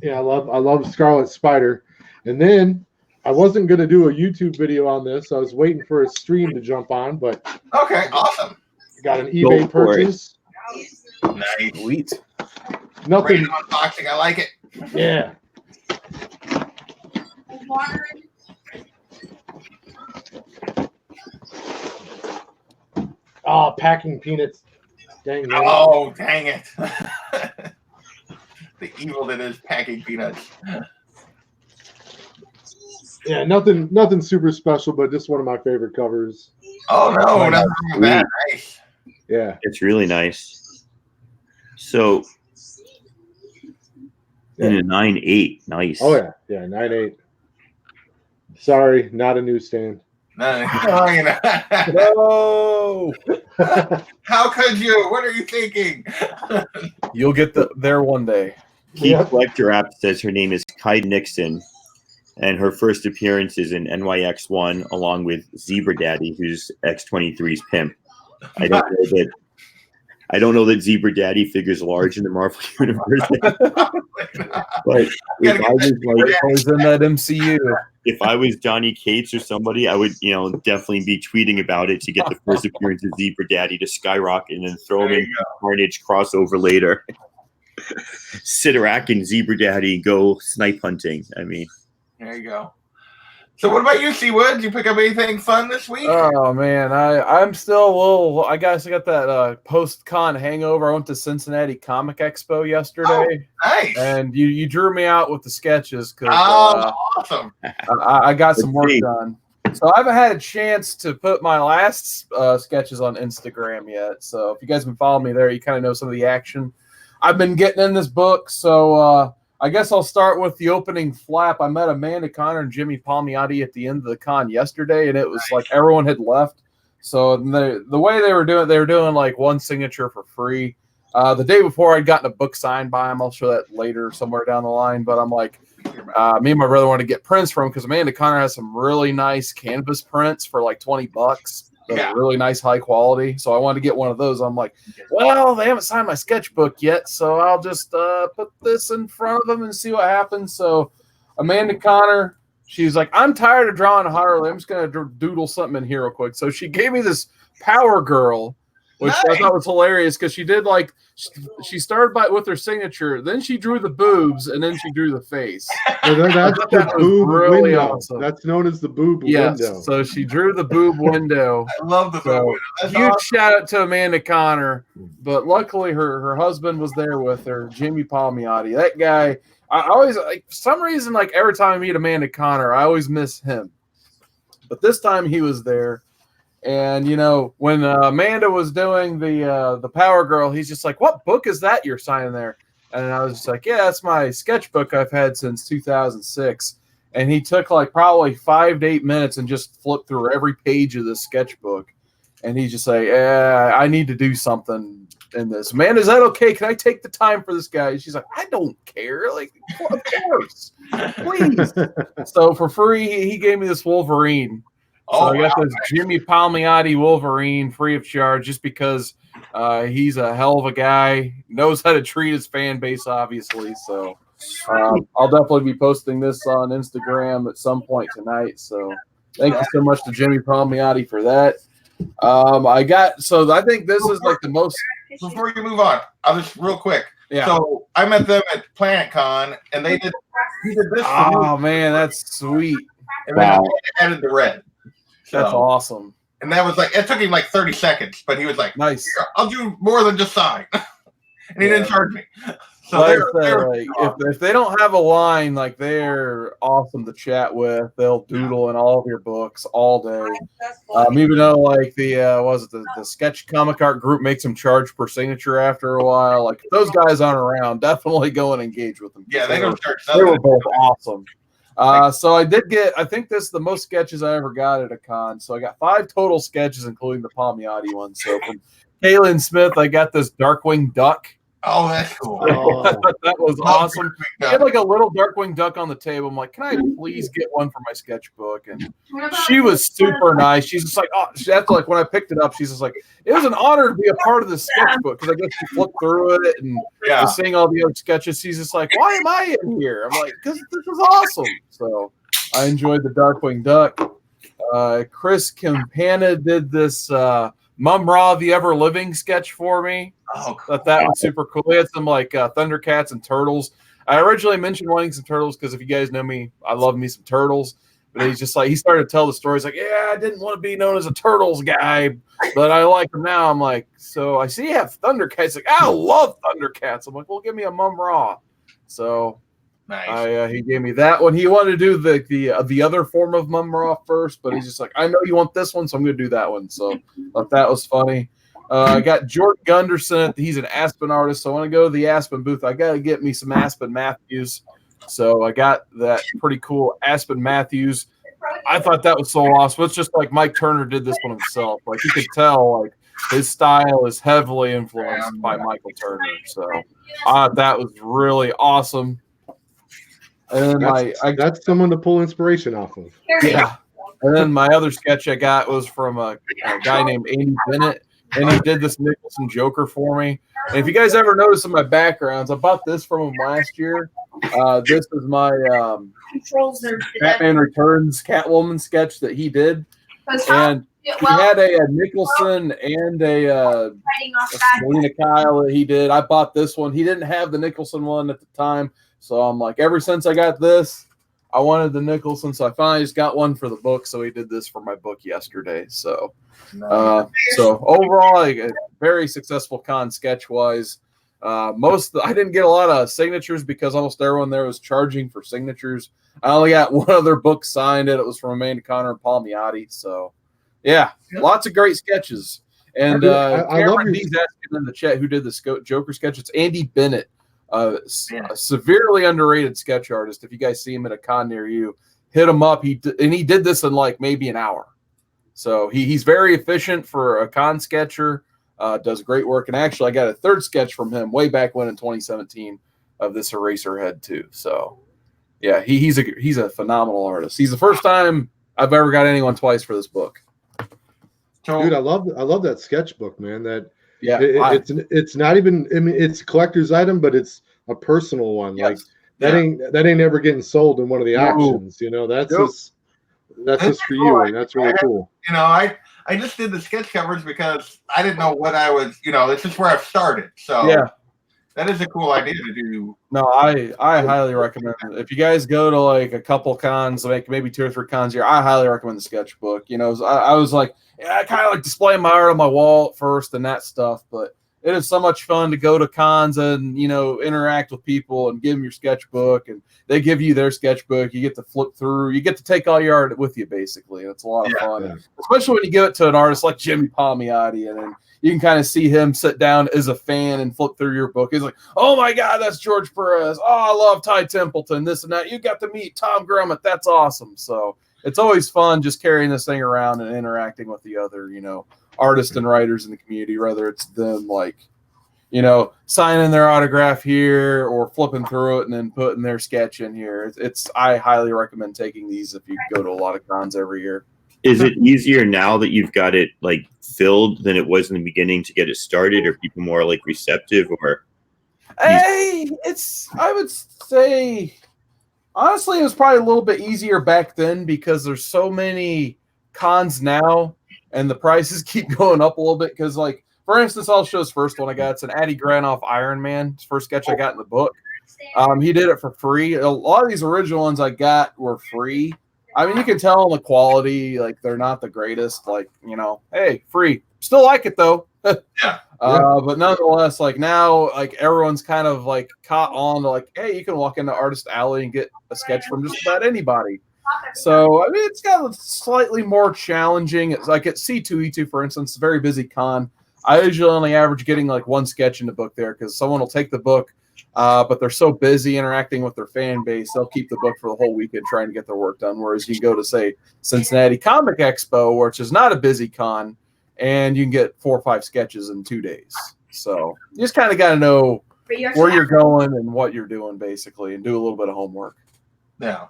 love Scarlet Spider, and then I wasn't gonna do a YouTube video on this. I was waiting for a stream to jump on, but okay, awesome. Got an eBay purchase. Nice. Sweet. Nothing. Great unboxing. I like it. Yeah. Oh, packing peanuts. Dang, man. Oh, dang it. The evil that is packing peanuts. Yeah, nothing super special, but just one of my favorite covers. Oh no, nothing that nice. Yeah. It's really nice. So in a 9/8, nice. Oh yeah, 9/8. Sorry, not a newsstand. No. How could you? What are you thinking? You'll get there one day. Key Collector app says her name is Kai Nixon, and her first appearance is in NYX1 along with Zebra Daddy, who's X-23's pimp. I don't know that Zebra Daddy figures large in the Marvel universe. But if I was he's in that MCU. If I was Johnny Cates or somebody, I would, definitely be tweeting about it to get the first appearance of Zebra Daddy to skyrocket and then throw him in Carnage crossover later. Sidorak and Zebra Daddy go snipe hunting. I mean, there you go. So what about you, Seawood? Did you pick up anything fun this week? Oh man, I'm still a little. I guess I got that post-con hangover. I went to Cincinnati Comic Expo yesterday. Oh, nice. And you drew me out with the sketches because awesome. I got some work done. So I haven't had a chance to put my last sketches on Instagram yet. So if you guys have been following me there, you kind of know some of the action I've been getting in this book. So I guess I'll start with the opening flap. I met Amanda Connor and Jimmy Palmiotti at the end of the con yesterday, and it was like everyone had left. So the way they were doing like one signature for free. The day before, I'd gotten a book signed by him. I'll show that later somewhere down the line. But I'm like, me and my brother wanted to get prints from him because Amanda Connor has some really nice canvas prints for like $20. They're really nice, high quality. So I wanted to get one of those. I'm like, well, they haven't signed my sketchbook yet, so I'll just put this in front of them and see what happens. So Amanda Connor, she's like, I'm tired of drawing Harley. I'm just going to doodle something in here real quick. So she gave me this Power Girl, which I thought was hilarious because she did like, she started with her signature, then she drew the boobs, and then she drew the face. That's the boob really window. Awesome. That's known as the boob window. So she drew the boob window. I love the boob window. That's huge awesome. shout out to Amanda Connor, but luckily her husband was there with her, Jimmy Palmiotti. That guy, I always, like, for some reason, like every time I meet Amanda Connor, I always miss him. But this time he was there. And, you know, when Amanda was doing the Power Girl, he's just like, what book is that you're signing there? And I was just like, yeah, that's my sketchbook I've had since 2006. And he took like probably 5 to 8 minutes and just flipped through every page of this sketchbook. And he's just like, yeah, I need to do something in this. Man, is that okay? Can I take the time for this guy? And she's like, I don't care. Like, of course. Please. So for free, he gave me this Wolverine. So I got this Jimmy Palmiotti Wolverine free of charge just because he's a hell of a guy, knows how to treat his fan base, obviously. So I'll definitely be posting this on Instagram at some point tonight. So thank you so much to Jimmy Palmiotti for that. I think this is like the most. Before you move on, I'll just real quick. Yeah. So I met them at PlanetCon, and he did this. Oh man, that's sweet. And then I added the red. That's awesome. And that was like, it took him like 30 seconds, but he was like, nice. I'll do more than just sign. And he didn't charge me. So if they don't have a line, like, they're awesome to chat with. They'll doodle in all of your books all day. Even though like the sketch comic art group makes them charge per signature after a while. Like, if those guys aren't around, definitely go and engage with them. Yeah, they don't charge. They were both awesome. So I did get, I think this is the most sketches I ever got at a con. So I got 5 total sketches, including the Palmiotti one. So from Kaylin Smith, I got this Darkwing Duck. Oh, that's cool. That was awesome. I had like a little Darkwing Duck on the table. I'm like, can I please get one for my sketchbook? And she was super nice. She's just like, oh, that's like when I picked it up, she's just like, it was an honor to be a part of this sketchbook because I guess she flipped through it and was seeing all the other sketches. She's just like, why am I in here? I'm like, because this is awesome. So I enjoyed the Darkwing Duck. Chris Campana did this Mum Ra the Ever Living sketch for me. Oh, cool. That was super cool. He had some like Thundercats and Turtles. I originally mentioned wanting some Turtles because if you guys know me, I love me some Turtles. But he's just like, he started to tell the stories like, yeah, I didn't want to be known as a Turtles guy, but I like him now. I'm like, so I see you have Thundercats. Like, I love Thundercats. I'm like, well, give me a Mum Ra. So nice. He gave me that one. He wanted to do the other form of Mum Ra first, but he's just like, I know you want this one, so I'm going to do that one. So thought that was funny. I got Jordan Gunderson. He's an Aspen artist, so I want to go to the Aspen booth. I got to get me some Aspen Matthews. So I got that pretty cool Aspen Matthews. I thought that was so awesome. It's just like Mike Turner did this one himself. Like, you could tell, like, his style is heavily influenced by Michael Turner. So that was really awesome. And then that's someone to pull inspiration off of. Yeah. And then my other sketch I got was from a guy named Andy Bennett. And he did this Nicholson Joker for me. And if you guys ever notice in my backgrounds, I bought this from him last year. This is my Batman Returns Catwoman sketch that he did. And he had a Nicholson and a Selena Kyle that he did. I bought this one. He didn't have the Nicholson one at the time. So I'm like, ever since I got this, I wanted the Nicholson. So I finally just got one for the book. So he did this for my book yesterday. So so overall, a very successful con sketch wise. I didn't get a lot of signatures because almost everyone there was charging for signatures. I only got one other book signed, and it was from Amanda Connor and Palmiotti. So yeah, lots of great sketches. And Cameron D's asking in the chat who did the Joker sketch. It's Andy Bennett, a severely underrated sketch artist. If you guys see him at a con near you, hit him up. He did this in like maybe an hour. So he's very efficient for a con sketcher. Does great work. And actually, I got a third sketch from him way back when in 2017 of this eraser head too. So yeah, he's a phenomenal artist. He's the first time I've ever got anyone twice for this book. Dude, I love that sketchbook, man. That it's not even, I mean, it's a collector's item, but it's a personal one. Yes. Like that ain't ever getting sold in one of the auctions. You know, that's just for you, and that's really cool. You know, I just did the sketch covers because I didn't know what I was. You know, this is where I've started. So yeah, that is a cool idea to do. No, I highly recommend it. If you guys go to like a couple cons, like maybe 2 or 3 cons here, I highly recommend the sketchbook. You know, I was like, I kind of like displaying my art on my wall at first and that stuff, but it is so much fun to go to cons and, you know, interact with people and give them your sketchbook, and they give you their sketchbook. You get to flip through. You get to take all your art with you, basically. It's a lot of fun, yeah. Especially when you give it to an artist like Jimmy Palmiotti, and then you can kind of see him sit down as a fan and flip through your book. He's like, oh, my God, that's George Perez. Oh, I love Ty Templeton, this and that. You got to meet Tom Grummett. That's awesome. So it's always fun just carrying this thing around and interacting with the other, you know, artists and writers in the community, whether it's them like, you know, signing their autograph here or flipping through it and then putting their sketch in here. I highly recommend taking these if you go to a lot of cons every year. Is it easier now that you've got it like filled than it was in the beginning to get it started? Are people more like receptive, or? Hey, I would say, honestly, it was probably a little bit easier back then because there's so many cons now and the prices keep going up a little bit. Because, like, for instance, I'll show this first one I got. It's an Addy Granoff Iron Man. It's the first sketch I got in the book. He did it for free. A lot of these original ones I got were free. I mean, you can tell on the quality, like, they're not the greatest. Like, you know, hey, free. Still like it, though. But nonetheless, like, now, like, everyone's kind of, like, caught on to, like, hey, you can walk into Artist Alley and get a sketch from just about anybody. So, I mean, it's got slightly more challenging. It's like at C2E2, for instance, it's a very busy con. I usually only average getting, like, 1 sketch in the book there because someone will take the book, but they're so busy interacting with their fan base, they'll keep the book for the whole weekend trying to get their work done. Whereas you can go to, say, Cincinnati Comic Expo, which is not a busy con, and you can get 4 or 5 sketches in 2 days. So you just kind of got to know where you're going and what you're doing, basically, and do a little bit of homework. Yeah.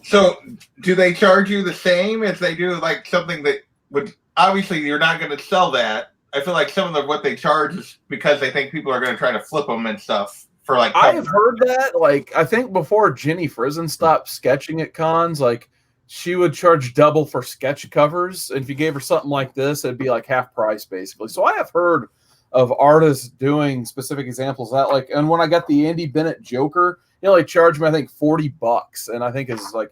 So do they charge you the same as they do, like, something that would – obviously you're not going to sell that. I feel like some of what they charge is because they think people are going to try to flip them and stuff for, like, I've heard that. Like, I think before Jenny Frizen stopped sketching at cons, like, she would charge double for sketch covers. And if you gave her something like this, it'd be like half price, basically. So I have heard of artists doing specific examples of that. Like, and when I got the Andy Bennett Joker, he only charged me, I think, $40, and I think his, like,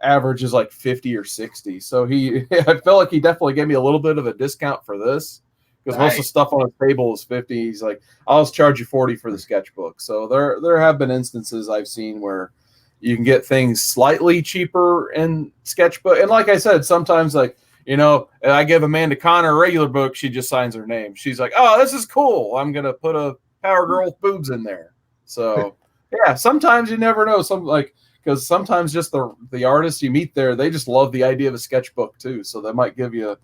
average is like 50 or 60. So I felt like he definitely gave me a little bit of a discount for this. Because most of the stuff on the table is 50. He's like, I'll just charge you 40 for the sketchbook. So there have been instances I've seen where you can get things slightly cheaper in sketchbook. And like I said, sometimes, like, you know, I give Amanda Connor a regular book, she just signs her name. She's like, oh, this is cool. I'm going to put a Power Girl with boobs in there. So, yeah, sometimes you never know. Because sometimes just the artists you meet there, they just love the idea of a sketchbook too. So they might give you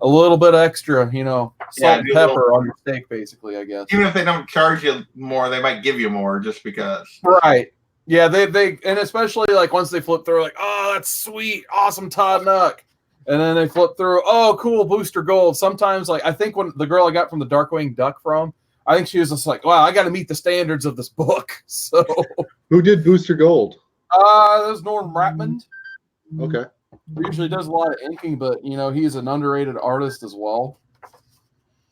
a little bit extra, you know, salt and pepper on your steak, basically, I guess. Even if they don't charge you more, they might give you more just because. Right. Yeah, they and especially, like, once they flip through, like, oh, that's sweet, awesome Todd Nuck. And then they flip through, oh, cool, Booster Gold. Sometimes, like, I think when the girl I got from the Darkwing Duck from, I think she was just like, wow, I got to meet the standards of this book. So who did Booster Gold? That was Norm Ratmond. Okay. He usually does a lot of inking, but, you know, he's an underrated artist as well.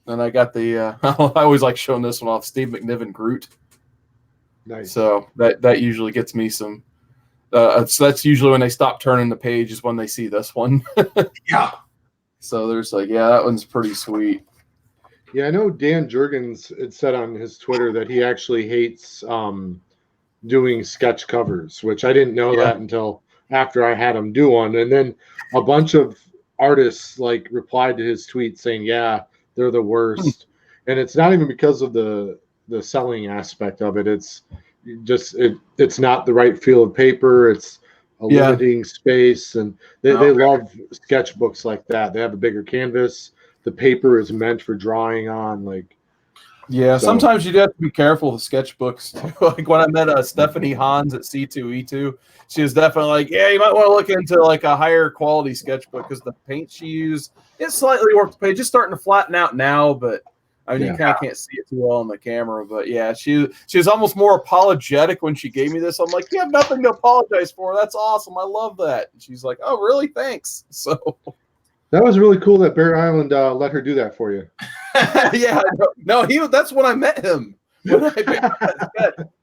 And I got the I always like showing this one off, Steve McNiven Groot. Nice. So that usually gets me some. So that's usually when they stop turning the page is when they see this one. Yeah. So there's like, yeah, that one's pretty sweet. Yeah, I know Dan Jurgens had said on his Twitter that he actually hates doing sketch covers, which I didn't know that until after I had him do one. And then a bunch of artists, like, replied to his tweet saying, yeah, they're the worst. And it's not even because of the selling aspect of it. It's just it's not the right feel of paper. It's limiting space, and they love sketchbooks like that. They have a bigger canvas. The paper is meant for drawing on, like. Yeah, sometimes you do have to be careful with sketchbooks too. Like when I met Stephanie Hans at C2E2, she was definitely like, "Yeah, you might want to look into like a higher quality sketchbook because the paint she used is slightly warped page. It's starting to flatten out now, but I mean, you kind of can't see it too well on the camera." But yeah, she was almost more apologetic when she gave me this. I'm like, "You have nothing to apologize for. That's awesome. I love that." And she's like, "Oh, really? Thanks." So. That was really cool that Bear Island let her do that for you. Yeah, no, that's when I met him. I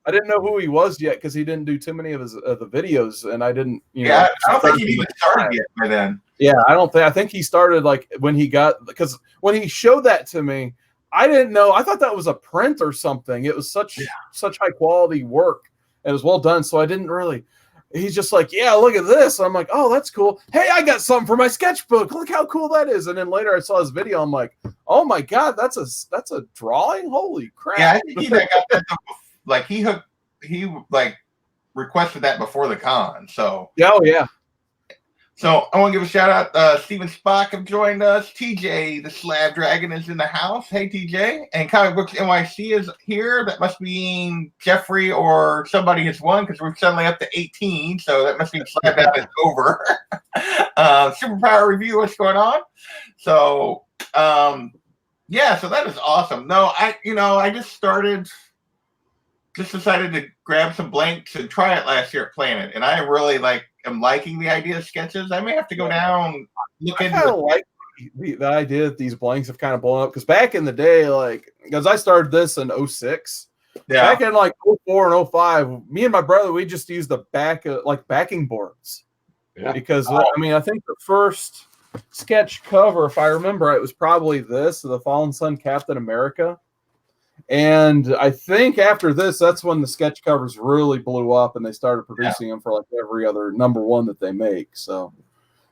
didn't know who he was yet because he didn't do too many of his the videos, and I didn't. I don't think he even started yet by then. Yeah, I think he started like when he got, because when he showed that to me, I didn't know. I thought that was a print or something. It was such high quality work. It was well done, so I didn't really. He's just like, "Yeah, look at this." I'm like, "Oh, that's cool. Hey, I got something for my sketchbook. Look how cool that is." And then later I saw his video. I'm like, "Oh my God, that's a drawing. Holy crap." Yeah, I think he got that. Like he like requested that before the con. So yeah. So I want to give a shout out. Steven Spock have joined us. TJ, the Slab Dragon, is in the house. Hey, TJ. And Comic Books NYC is here. That must mean Jeffrey or somebody has won because we're suddenly up to 18. So that must mean Slab Dragon is over. Superpower Review, what's going on? So, yeah, so that is awesome. No, I just decided to grab some blanks and try it last year at Planet. And I really am liking the idea of sketches. I may have to go down, look into it. Like the idea that these blanks have kind of blown up because back in the day, because I started this in 06. Yeah. Back in 04 and 05, me and my brother, we just used the backing boards. Yeah. Because I think the first sketch cover, if I remember, it was probably this, the Fallen Sun Captain America. And I think after this, that's when the sketch covers really blew up and they started producing them for every other #1 that they make. So,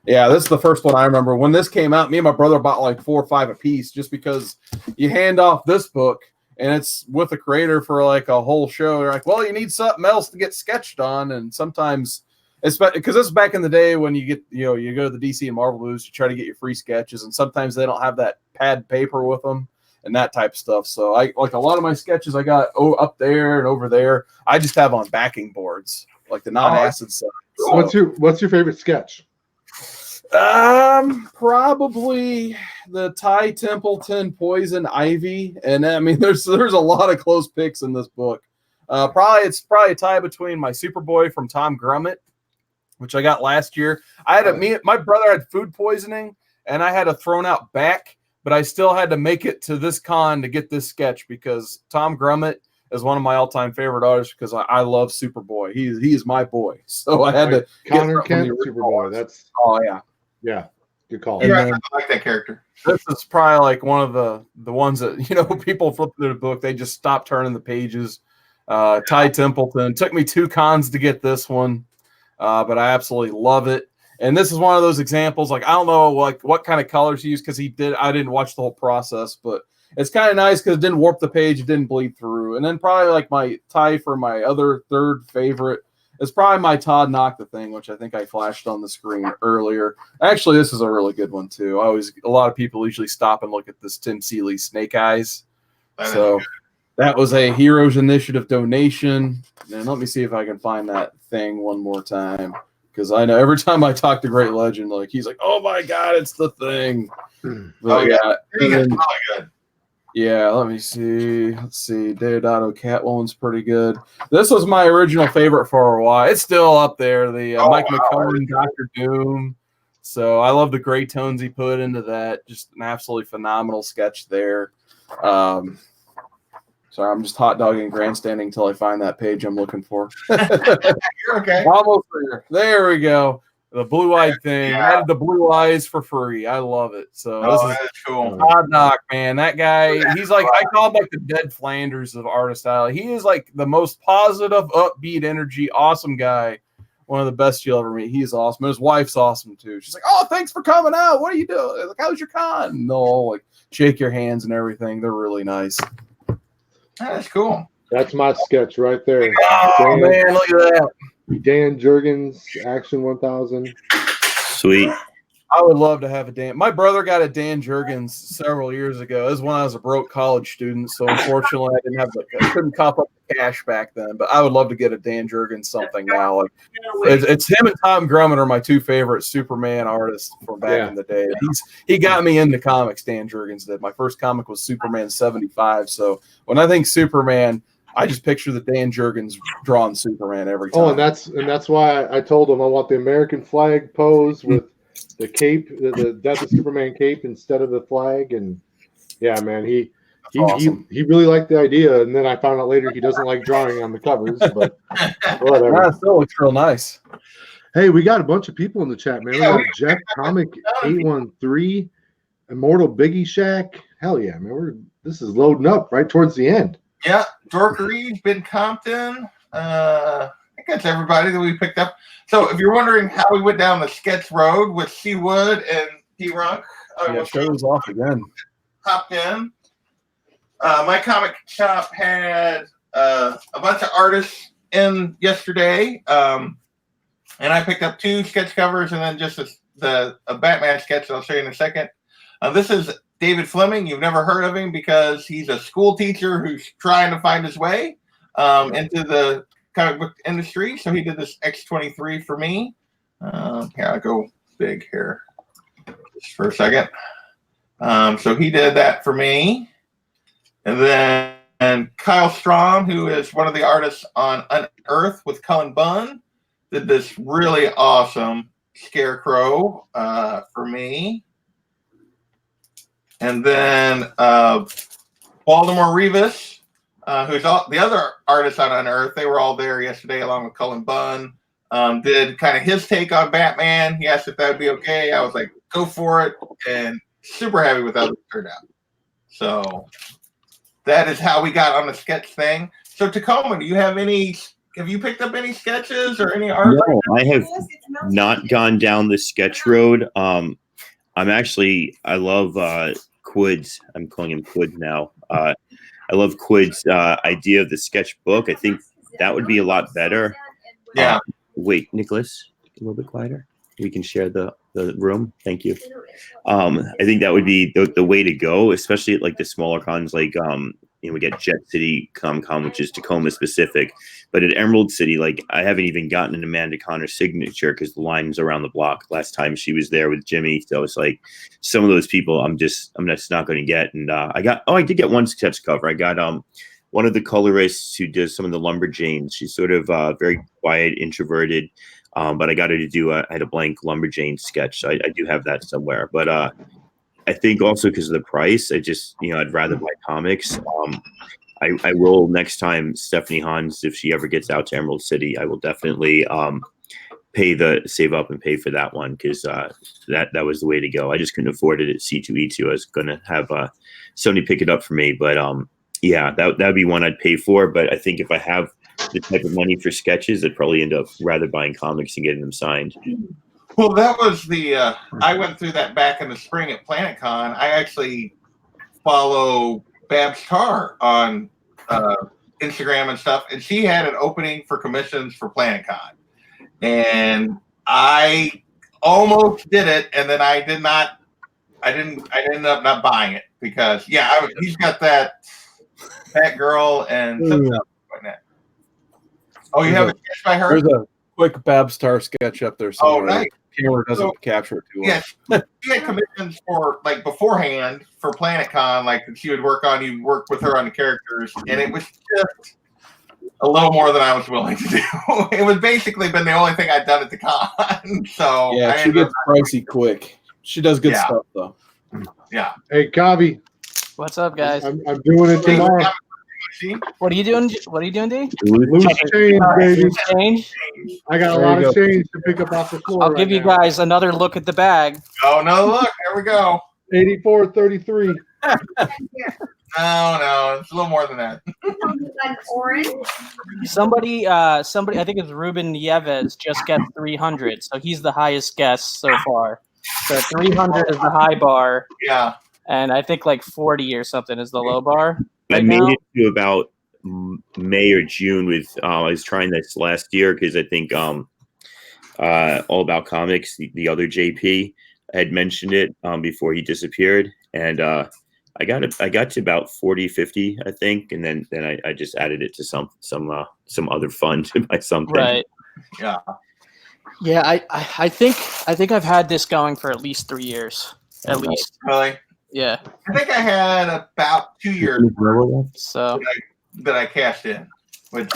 yeah, this is the first one I remember. When this came out, me and my brother bought 4 or 5 a piece just because you hand off this book and it's with a creator for a whole show. You're like, well, you need something else to get sketched on. And sometimes, because this is back in the day when you get, you go to the DC and Marvel booths, you try to get your free sketches, and sometimes they don't have that pad paper with them and that type of stuff. So I a lot of my sketches I got up there and over there. I just have on backing boards, like the non-acid stuff. So. What's your favorite sketch? Probably the Ty Templeton Poison Ivy, and I mean there's a lot of close picks in this book. It's probably a tie between my Superboy from Tom Grummett, which I got last year. My brother had food poisoning, and I had a thrown out back. But I still had to make it to this con to get this sketch because Tom Grummett is one of my all-time favorite artists because I love Superboy. He is my boy. So I had to Connor Kent, Superboy. Yeah, good call. I like that character. This is probably one of the ones that people flip through the book. They just stop turning the pages. Ty Templeton took me 2 cons to get this one, but I absolutely love it. And this is one of those examples, I don't know what kind of colors he used because I didn't watch the whole process, but it's kind of nice because it didn't warp the page, it didn't bleed through. And then probably my tie for my other third favorite is probably my Todd Nocta thing, which I think I flashed on the screen earlier. Actually, this is a really good one too. A lot of people usually stop and look at this Tim Seeley Snake Eyes. So that was a Heroes Initiative donation. And let me see if I can find that thing one more time. Because I know every time I talk to Great Legend, he's like, "Oh my God, it's the thing." But, yeah, let me see. Let's see. Deodato Catwoman's pretty good. This was my original favorite for a while. It's still up there. The Mike McCone, Dr. Doom. So I love the gray tones he put into that. Just an absolutely phenomenal sketch there. Sorry, I'm just hot dogging and grandstanding until I find that page I'm looking for. You're okay. Almost there. There we go. The blue-eyed thing. I added the blue eyes for free. I love it. So this is cool. Todd Knock, man. That guy, he's I call him the Dead Flanders of artist style. He is the most positive, upbeat energy, awesome guy. One of the best you'll ever meet. He's awesome. His wife's awesome too. She's like, "Oh, thanks for coming out. What are you doing? How's your con?" And they'll shake your hands and everything. They're really nice. That's cool. That's my sketch right there. Oh, man, look at that. Dan Jurgens Action 1000. Sweet. I would love to have a Dan. My brother got a Dan Jurgens several years ago. This is when I was a broke college student, so unfortunately I couldn't cop up the cash back then. But I would love to get a Dan Jurgens something now. Like it's him and Tom Grummett are my two favorite Superman artists from back in the day. He got me into comics. Dan Jurgens did. My first comic was Superman 75. So when I think Superman, I just picture the Dan Jurgens drawing Superman every time. Oh, and that's why I told him I want the American flag pose with the cape, the Death of Superman cape instead of the flag. And yeah, man, he really liked the idea. And then I found out later he doesn't like drawing on the covers, but whatever. That still looks real nice. Hey, we got a bunch of people in the chat, man. We got Jeff Comic 813, Immortal Biggie Shack. Hell yeah, man. This is loading up right towards the end. Yeah, Dorkery, Ben Compton. I think that's everybody that we picked up. So if you're wondering how we went down the sketch road with C. Wood and D-Runk, shows off again. Hopped in. My comic shop had a bunch of artists in yesterday, and I picked up 2 sketch covers and then just a Batman sketch that I'll show you in a second. This is David Fleming. You've never heard of him because he's a school teacher who's trying to find his way into the comic book industry. So he did this X-23 for me. Here, I'll go big here just for a second. So he did that for me. And then Kyle Strom, who is one of the artists on Unearth with Cullen Bunn, did this really awesome Scarecrow for me. And then Baltimore Rivas, who's the other artist on Unearth, they were all there yesterday along with Cullen Bunn, did kind of his take on Batman. He asked if that would be okay. I was like, go for it. And super happy with how it turned out. So that is how we got on the sketch thing. So Tacoma, have you picked up any sketches or any art? No, I have not gone down the sketch road. I love Quid's. I'm calling him Quid now. I love Quid's idea of the sketchbook. I think that would be a lot better. Yeah. Wait, Nicholas, a little bit quieter. We can share the room. Thank you. I think that would be the way to go, especially at like the smaller cons, like we get Jet City Comic-Con, which is Tacoma specific. But at Emerald City, like I haven't even gotten an Amanda Connor signature because the line's around the block. Last time she was there with Jimmy, so it's like some of those people I'm just not going to get. And I did get one sketch cover. I got one of the colorists who does some of the Lumberjanes. She's sort of very quiet, introverted. But I got her to do I had a blank Lumberjane sketch. So I do have that somewhere. But I think also because of the price, I'd rather buy comics. I will next time Stephanie Hans, if she ever gets out to Emerald City, I will definitely save up and pay for that one because that was the way to go. I just couldn't afford it at C2E2. I was gonna have somebody pick it up for me, but that'd be one I'd pay for. But I think if I have the type of money for sketches, I'd probably end up rather buying comics and getting them signed. Well, that was I went through that back in the spring at PlanetCon. I actually follow Babs Tarr on Instagram and stuff, and she had an opening for commissions for PlanetCon, and I almost did it, and then I ended up not buying it because he's got that girl and something else like that. Oh, you have a sketch by her? There's a quick Babs Tarr sketch up there somewhere. Oh, nice. The camera doesn't capture it too well. Yes, she had commissions for beforehand for PlanetCon, like she would work on. You work with her on the characters, and it was just a little more than I was willing to do. It was basically been the only thing I'd done at the con. So she gets pricey quick. She does good stuff though. Yeah. Hey, Kavi. What's up, guys? I'm doing it tomorrow. What are you doing? What are you doing, D? Loose change, baby. Change? I got a lot of change to pick up off the floor. I'll give you guys another look at the bag. Oh, no, look. There we go. 84.33. No, it's a little more than that. Orange. Somebody, I think it's Ruben Nieves, just got 300, so he's the highest guess so far. So 300 is the high bar. Yeah. And I think like 40 or something is the low bar. I made it to about May or June with I was trying this last year because I think All About Comics, the other JP, had mentioned it before he disappeared, and I got to about 40, 50, I think, and then I just added it to some other fund to buy something. Right. Yeah. Yeah, I think I've had this going for at least 3 years. At least. Really? Yeah. I think I had about 2 years So that I cashed in. Which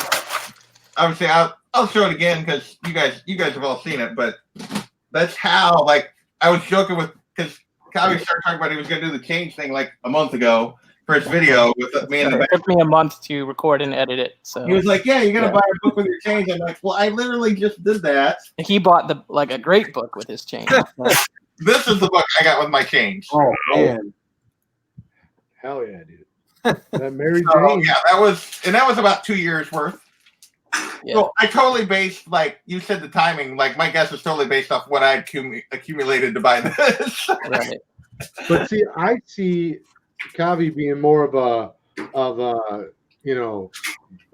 obviously I'll show it again because you guys have all seen it, but that's how, like, I was joking with, because Kavi started talking about he was going to do the change thing like a month ago for his video with me in the back. it took me a month to record and edit it. So He was like, "Yeah, you're gonna buy a book with your change." I'm like, "Well, I literally just did that." he bought a great book with his change. This is the book I got with my change. Oh man, Hell yeah, dude. That Mary So, Jane. yeah, that was about 2 years worth. Yeah. So I totally based, like you said, the timing. Like my guess is totally based off what I accumulated to buy this. Right. But see, I see Kavi being more of a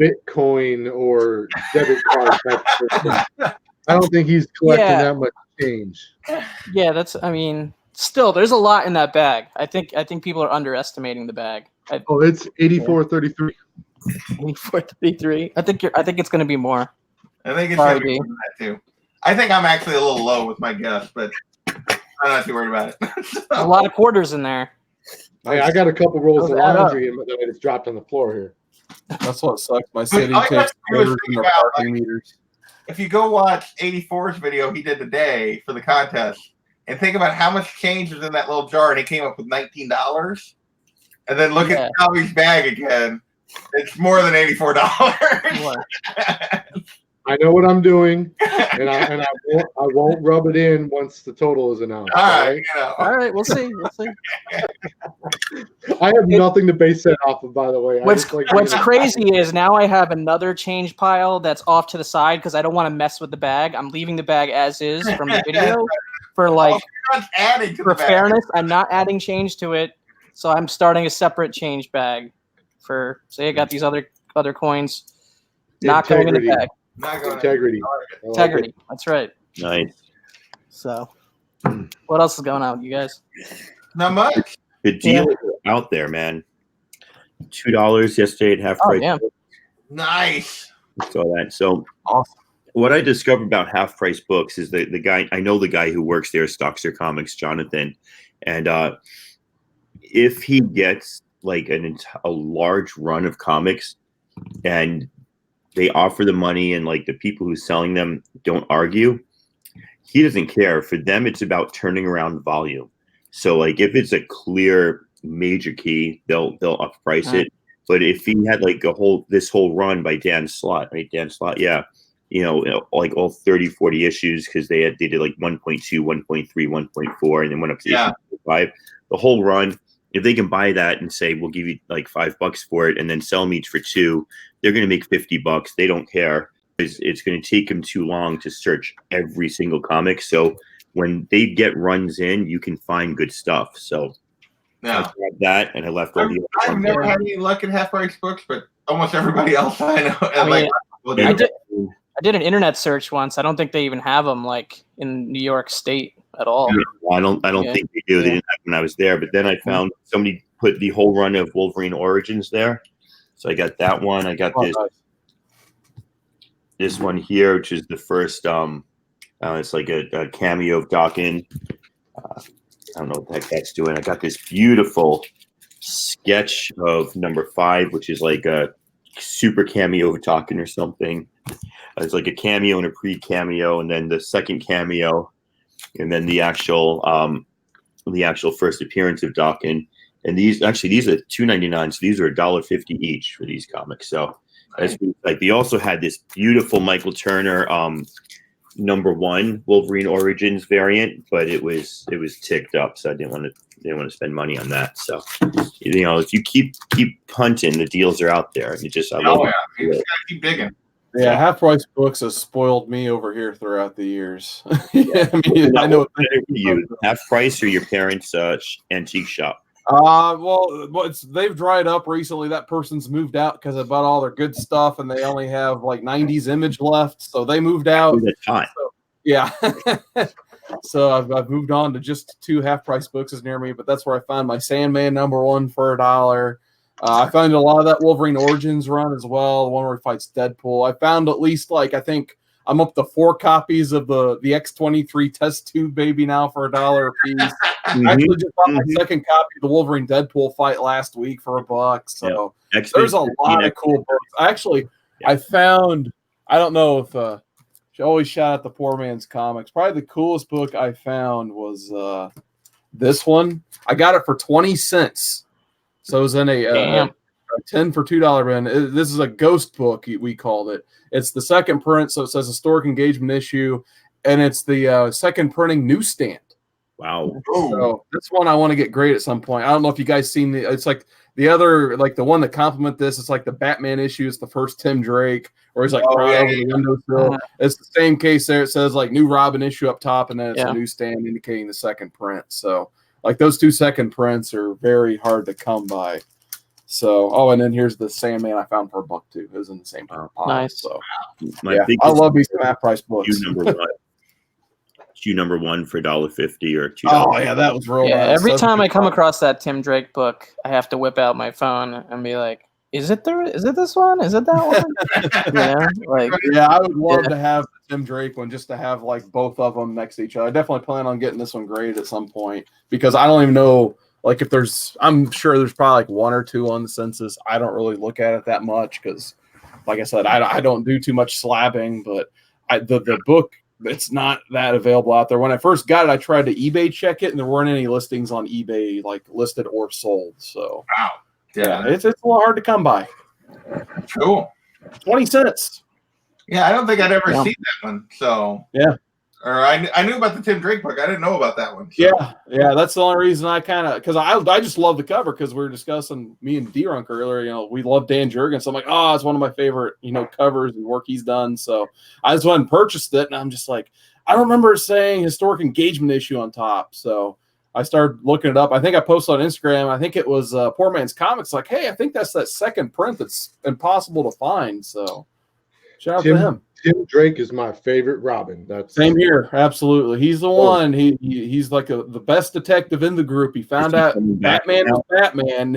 Bitcoin or debit card type person. I don't think he's collecting that much change. Yeah, still there's a lot in that bag. I think people are underestimating the bag. It's 84.33. 84.33. I think it's going to be more. I think it's going to be more than that too. I think I'm actually a little low with my guess, but I'm not too worried about it. A lot of quarters in there. Hey, I got a couple rolls of laundry that I just dropped on the floor here. that's what sucks. My city takes quarters in their parking meters. If you go watch 84's video he did today for the contest, and think about how much change is in that little jar, and he came up with $19, and then look at Kavi's bag again, it's more than $84. I know what I'm doing, and I won't rub it in once the total is announced. All right, all right, we'll see. I have nothing to base that off of, by the way. What's crazy is now I have another change pile that's off to the side because I don't want to mess with the bag. I'm leaving the bag as is from the video for for fairness. I'm not adding change to it, so I'm starting a separate change bag for. Say I got these other coins, not going in the bag. Integrity. Integrity. That's right. Nice. So, what else is going on with you guys? Not much. The deals are out there, man. $2 yesterday at half price. Yeah. Nice. Saw that. So awesome. What I discovered about half price books is the guy, I know the guy who works there, Stockster Comics, Jonathan, and if he gets like a large run of comics and they offer the money and like the people who's selling them don't argue, he doesn't care. For them, it's about turning around volume. So like if it's a clear major key, they'll up price it. But if he had like this whole run by Dan Slott, right? Dan Slott, yeah. Like all 30, 40 issues, because they did like 1.2, 1.3, 1.4, and then went up to issue 5. The whole run, if they can buy that and say, we'll give you like $5 for it and then sell them each for $2, they're going to make $50. They don't care. It's going to take them too long to search every single comic. So when they get runs in, you can find good stuff. So I tried that, and I left all the I've never had any luck in half-price books, but almost everybody else I know. I did an internet search once. I don't think they even have them like in New York State at all. I don't think they do. They didn't have when I was there. But then I found somebody put the whole run of Wolverine Origins there. So I got that one. I got this one here, which is the first. It's like a cameo of Dawkins. I don't know what the heck that's doing. I got this beautiful sketch of number 5, which is like a super cameo of Dawkins or something. It's like a cameo and a pre-cameo, and then the second cameo, and then the actual first appearance of Dawkins. And these are $2.99, so these are $1.50 each for these comics. So that's like they also had this beautiful Michael Turner number 1 Wolverine Origins variant, but it was ticked up, so I didn't want to spend money on that. So if you keep punting, the deals are out there. You just you just gotta keep digging. Yeah, half price books has spoiled me over here throughout the years. I know you half price or your parents' antique shop. They've dried up recently. That person's moved out because I bought all their good stuff, and they only have like 90s image left, so they moved out. That's hot. So, yeah. So I've moved on to just 2 half-price books is near me, but that's where I found my Sandman #1 for $1. I found a lot of that Wolverine Origins run as well, the one where he fights Deadpool. I found at least I think I'm up to 4 copies of the X-23 test tube baby now for $1 a piece. I actually just bought my second copy of the Wolverine Deadpool fight last week for $1. So there's a lot of cool books. I found, I don't know if she always shout out the Poor Man's Comics. Probably the coolest book I found was this one. I got it for 20 cents. So it was in a 10 for $2 bin. This is a ghost book, we called it. It's the second print, so it says historic engagement issue, and it's the second printing newsstand. Wow. So this one I want to get great at some point. I don't know if you guys seen it's like the other, like the one that complement this. It's like the Batman issue. It's the first Tim Drake, or he's like over the windowsill. It's the same case there. It says like new Robin issue up top, and then it's a newsstand indicating the second print. So like those 2 second prints are very hard to come by. So, and then here's the Sandman I found for $1 too. It was in the same pile. Nice. So, I love these half-price books. Issue #1 for $1.50 or $2. Oh yeah, that was real. Yeah, every time I come across that Tim Drake book, I have to whip out my phone and be like, "Is it this one? Is it that one?" I would love to have the Tim Drake one, just to have like both of them next to each other. I definitely plan on getting this one graded at some point, because I don't even know. Like if I'm sure there's probably like 1 or 2 on the census. I don't really look at it that much because, like I said, I don't do too much slabbing. But the book, it's not that available out there. When I first got it, I tried to eBay check it, and there weren't any listings on eBay like listed or sold. So it's a little hard to come by. Cool. 20 cents. Yeah, I don't think I'd ever seen that one. So or I knew about the Tim Drake book. I didn't know about that one. So. Yeah. That's the only reason I because I just love the cover, because we were discussing, me and D-Runk earlier. We love Dan Jurgens. So I'm like, it's one of my favorite covers and work he's done. So I just went and purchased it, and I'm just like, I don't remember saying historic engagement issue on top. So I started looking it up. I think I posted on Instagram. I think it was Poor Man's Comics. Like, hey, I think that's that second print that's impossible to find. So shout out to him. Tim Drake is my favorite Robin. That's same here. Absolutely. He's the one. He's like the best detective in the group. He found out Batman was Batman.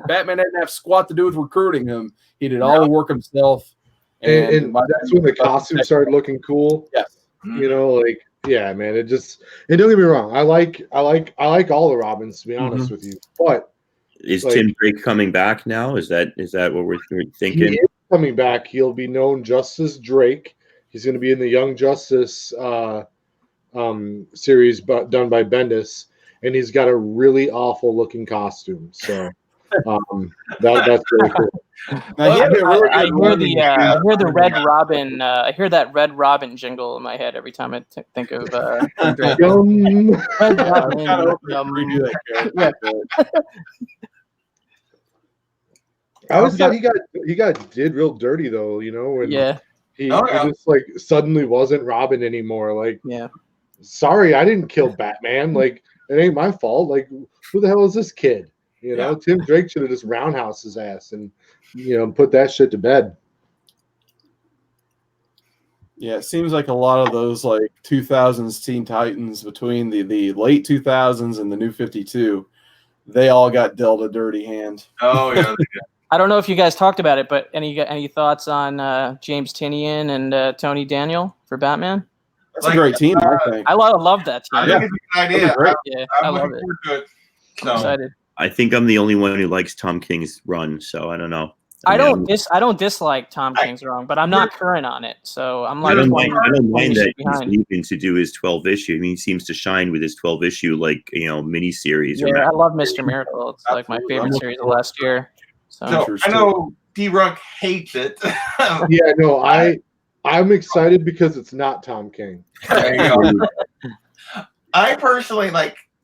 Batman didn't have squat to do with recruiting him. He did all the work himself. And that's when the costume started looking cool. Yes. Man, it don't get me wrong. I like all the Robins, to be honest with you. But is Tim Drake coming back now? Is that what we're thinking? He is coming back. He'll be known just as Drake. He's going to be in the Young Justice series done by Bendis, and he's got a really awful looking costume. So that's really cool. I hear the Red Robin. I hear that Red Robin jingle in my head every time I think of Red Robin. I always thought he got did real dirty though, when he just like suddenly wasn't Robin anymore. Like, sorry, I didn't kill Batman. Like, it ain't my fault. Like, who the hell is this kid? Tim Drake should have just roundhouse his ass and put that shit to bed. Yeah, it seems like a lot of those like 2000s Teen Titans between the late 2000s and the New 52, they all got dealt a dirty hand. Oh yeah. I don't know if you guys talked about it, but any thoughts on James Tynion and Tony Daniel for Batman? That's a great team, I think. I love that team. I think it's a good idea. I love it. So. I'm excited. I think I'm the only one who likes Tom King's run, so I don't know. I don't dislike Tom King's run, but I'm not current on it, so I'm like. I don't mind that he's leaving to do his 12 issue. I mean, he seems to shine with his 12 issue, miniseries. Yeah, I love Mr. Miracle. It's like my favorite series of last year. So I know D-Runk hates it. Yeah, no, I'm excited because it's not Tom King. There you go. I personally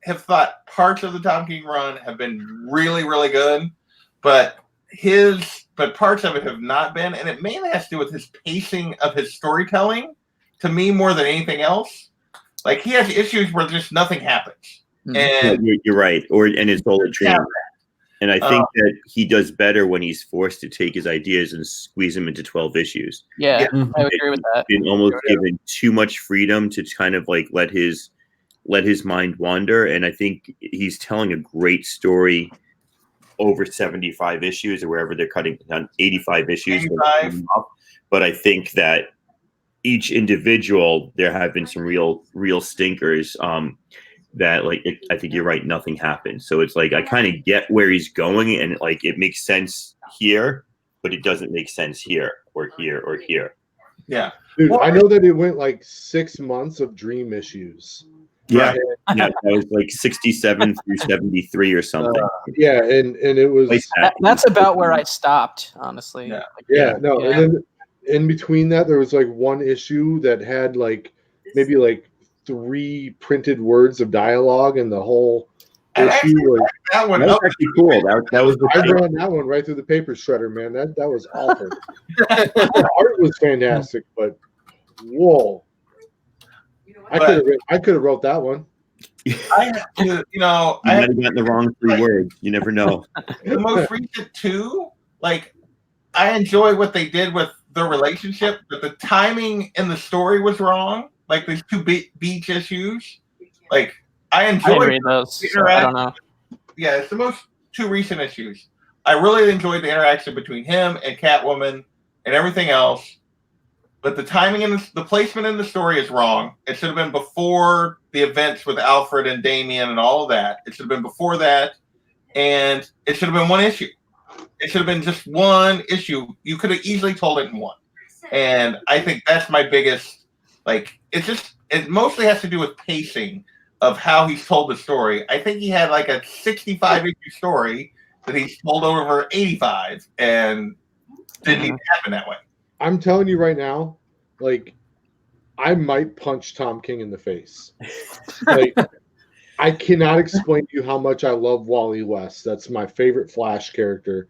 have thought parts of the Tom King run have been really, really good, but parts of it have not been, and it mainly has to do with his pacing of his storytelling. To me, more than anything else, like he has issues where just nothing happens. And you're right, and his bullet dream. And I think that he does better when he's forced to take his ideas and squeeze them into 12 issues. Yeah, I would agree with that. Been almost given too much freedom to kind of like let his mind wander. And I think he's telling a great story over 75 issues or wherever they're cutting down 85 issues. 85. But I think that each individual, there have been some real stinkers. That I think you're right. Nothing happened. So it's like I kind of get where he's going, and like it makes sense here, but it doesn't make sense here or here or here. Yeah, dude, I know that it went like 6 months of dream issues. Yeah, yeah, that was like 67 through 73 or something. Yeah, and it was that's about where I stopped, honestly. Yeah, no, and then in between that, there was like one issue that had like maybe like 3 printed words of dialogue, and the whole issue. That one was actually cool. That was I ran that one right through the paper shredder, man. That was awful. The art was fantastic, but whoa. I could have wrote that one. I might have gotten the wrong 3 words. You never know. The most recent 2, like I enjoy what they did with the relationship, but the timing in the story was wrong. Like these 2 beach issues, like I enjoyed those. So I don't know. Yeah, it's the most 2 recent issues. I really enjoyed the interaction between him and Catwoman and everything else. But the timing and the placement in the story is wrong. It should have been before the events with Alfred and Damien and all of that. It should have been before that, and it should have been 1 issue. It should have been just 1 issue. You could have easily told it in 1. And I think that's my biggest. Like it mostly has to do with pacing of how he's told the story. I think he had like a 65 issue story that he's told over 85, and didn't even happen that way. I'm telling you right now, like I might punch Tom King in the face. Like I cannot explain to you how much I love Wally West. That's my favorite Flash character.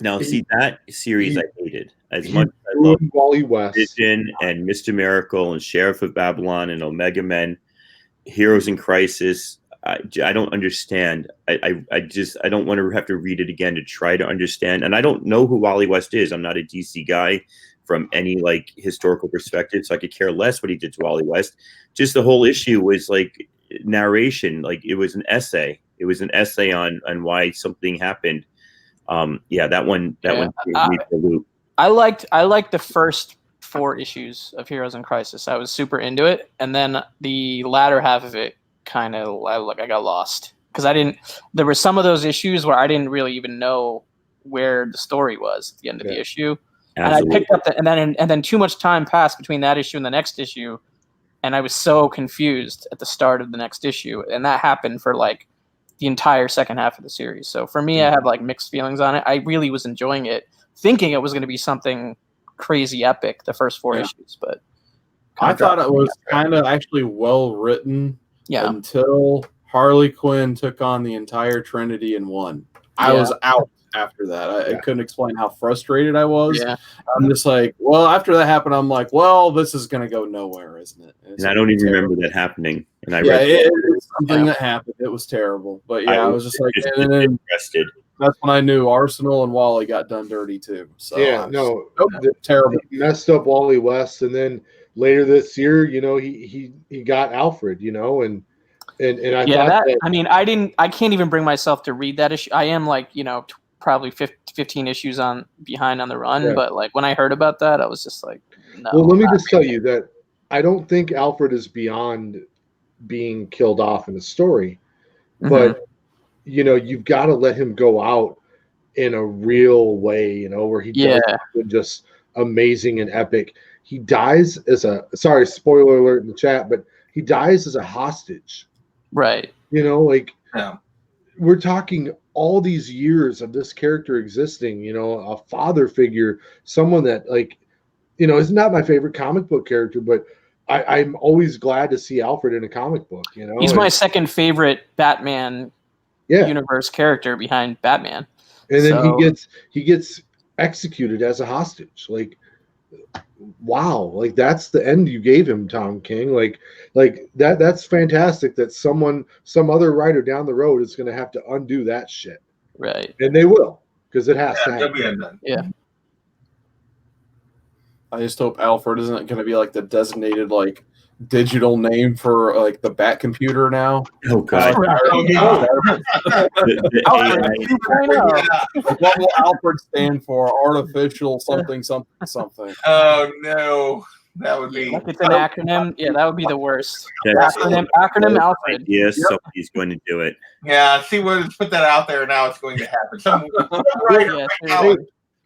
Now, see that series I hated as much as I love Wally West, Vision and Mr. Miracle and Sheriff of Babylon and Omega Men, Heroes in Crisis. I don't understand. I don't want to have to read it again to try to understand. And I don't know who Wally West is. I'm not a DC guy from any like historical perspective, so I could care less what he did to Wally West. Just the whole issue was like narration, like it was an essay. It was an essay on why something happened. That one threw me for the loop. I liked the first 4 issues of Heroes in Crisis. I was super into it, and then the latter half of it kind of I got lost because there were some of those issues where I didn't really even know where the story was at the end of the issue. Absolutely. And I picked up and then too much time passed between that issue and the next issue, and I was so confused at the start of the next issue, and that happened for like the entire second half of the series. So for me, I have like mixed feelings on it. I really was enjoying it, thinking it was going to be something crazy epic the first 4 issues, but I thought it was kind of actually well written until Harley Quinn took on the entire Trinity in 1. I was out after that. I couldn't explain how frustrated I was. Yeah. I'm just like, well, after that happened, I'm like, well, this is going to go nowhere, isn't it? And I don't even remember that happening. And I read it's something that happened. It was terrible. But I was just like, and then that's when I knew Arsenal and Wally got done dirty too. So terrible. Messed up Wally West, and then later this year, he got Alfred, and I thought that, I mean, I can't even bring myself to read that issue. I am like, probably 15 issues behind on the run, but like when I heard about that, I was just like, no. Well, let me just tell you that I don't think Alfred is beyond being killed off in the story, but you've got to let him go out in a real way, where he does something just amazing and epic. He dies as spoiler alert in the chat, but he dies as a hostage. Right. We're talking all these years of this character existing, a father figure, someone that is not my favorite comic book character, but I'm always glad to see Alfred in a comic book, He's my second favorite Batman universe character behind Batman. And then he gets executed as a hostage. wow, like that's the end you gave him, Tom King. Like that's fantastic that some other writer down the road is going to have to undo that shit. Right. And they will, because it has to They'll be happen. undone. Yeah. I just hope Alfred isn't going to be like the designated like digital name for like the Bat computer now. Oh god. What will Alfred stand for? Artificial something something something. Oh no, that would be. Like it's an acronym. Yeah, that would be the worst. That's Acronym Alfred. Yes, somebody's going to do it. Yeah, see what put that out there now. It's going to happen. Some writer Yeah, right now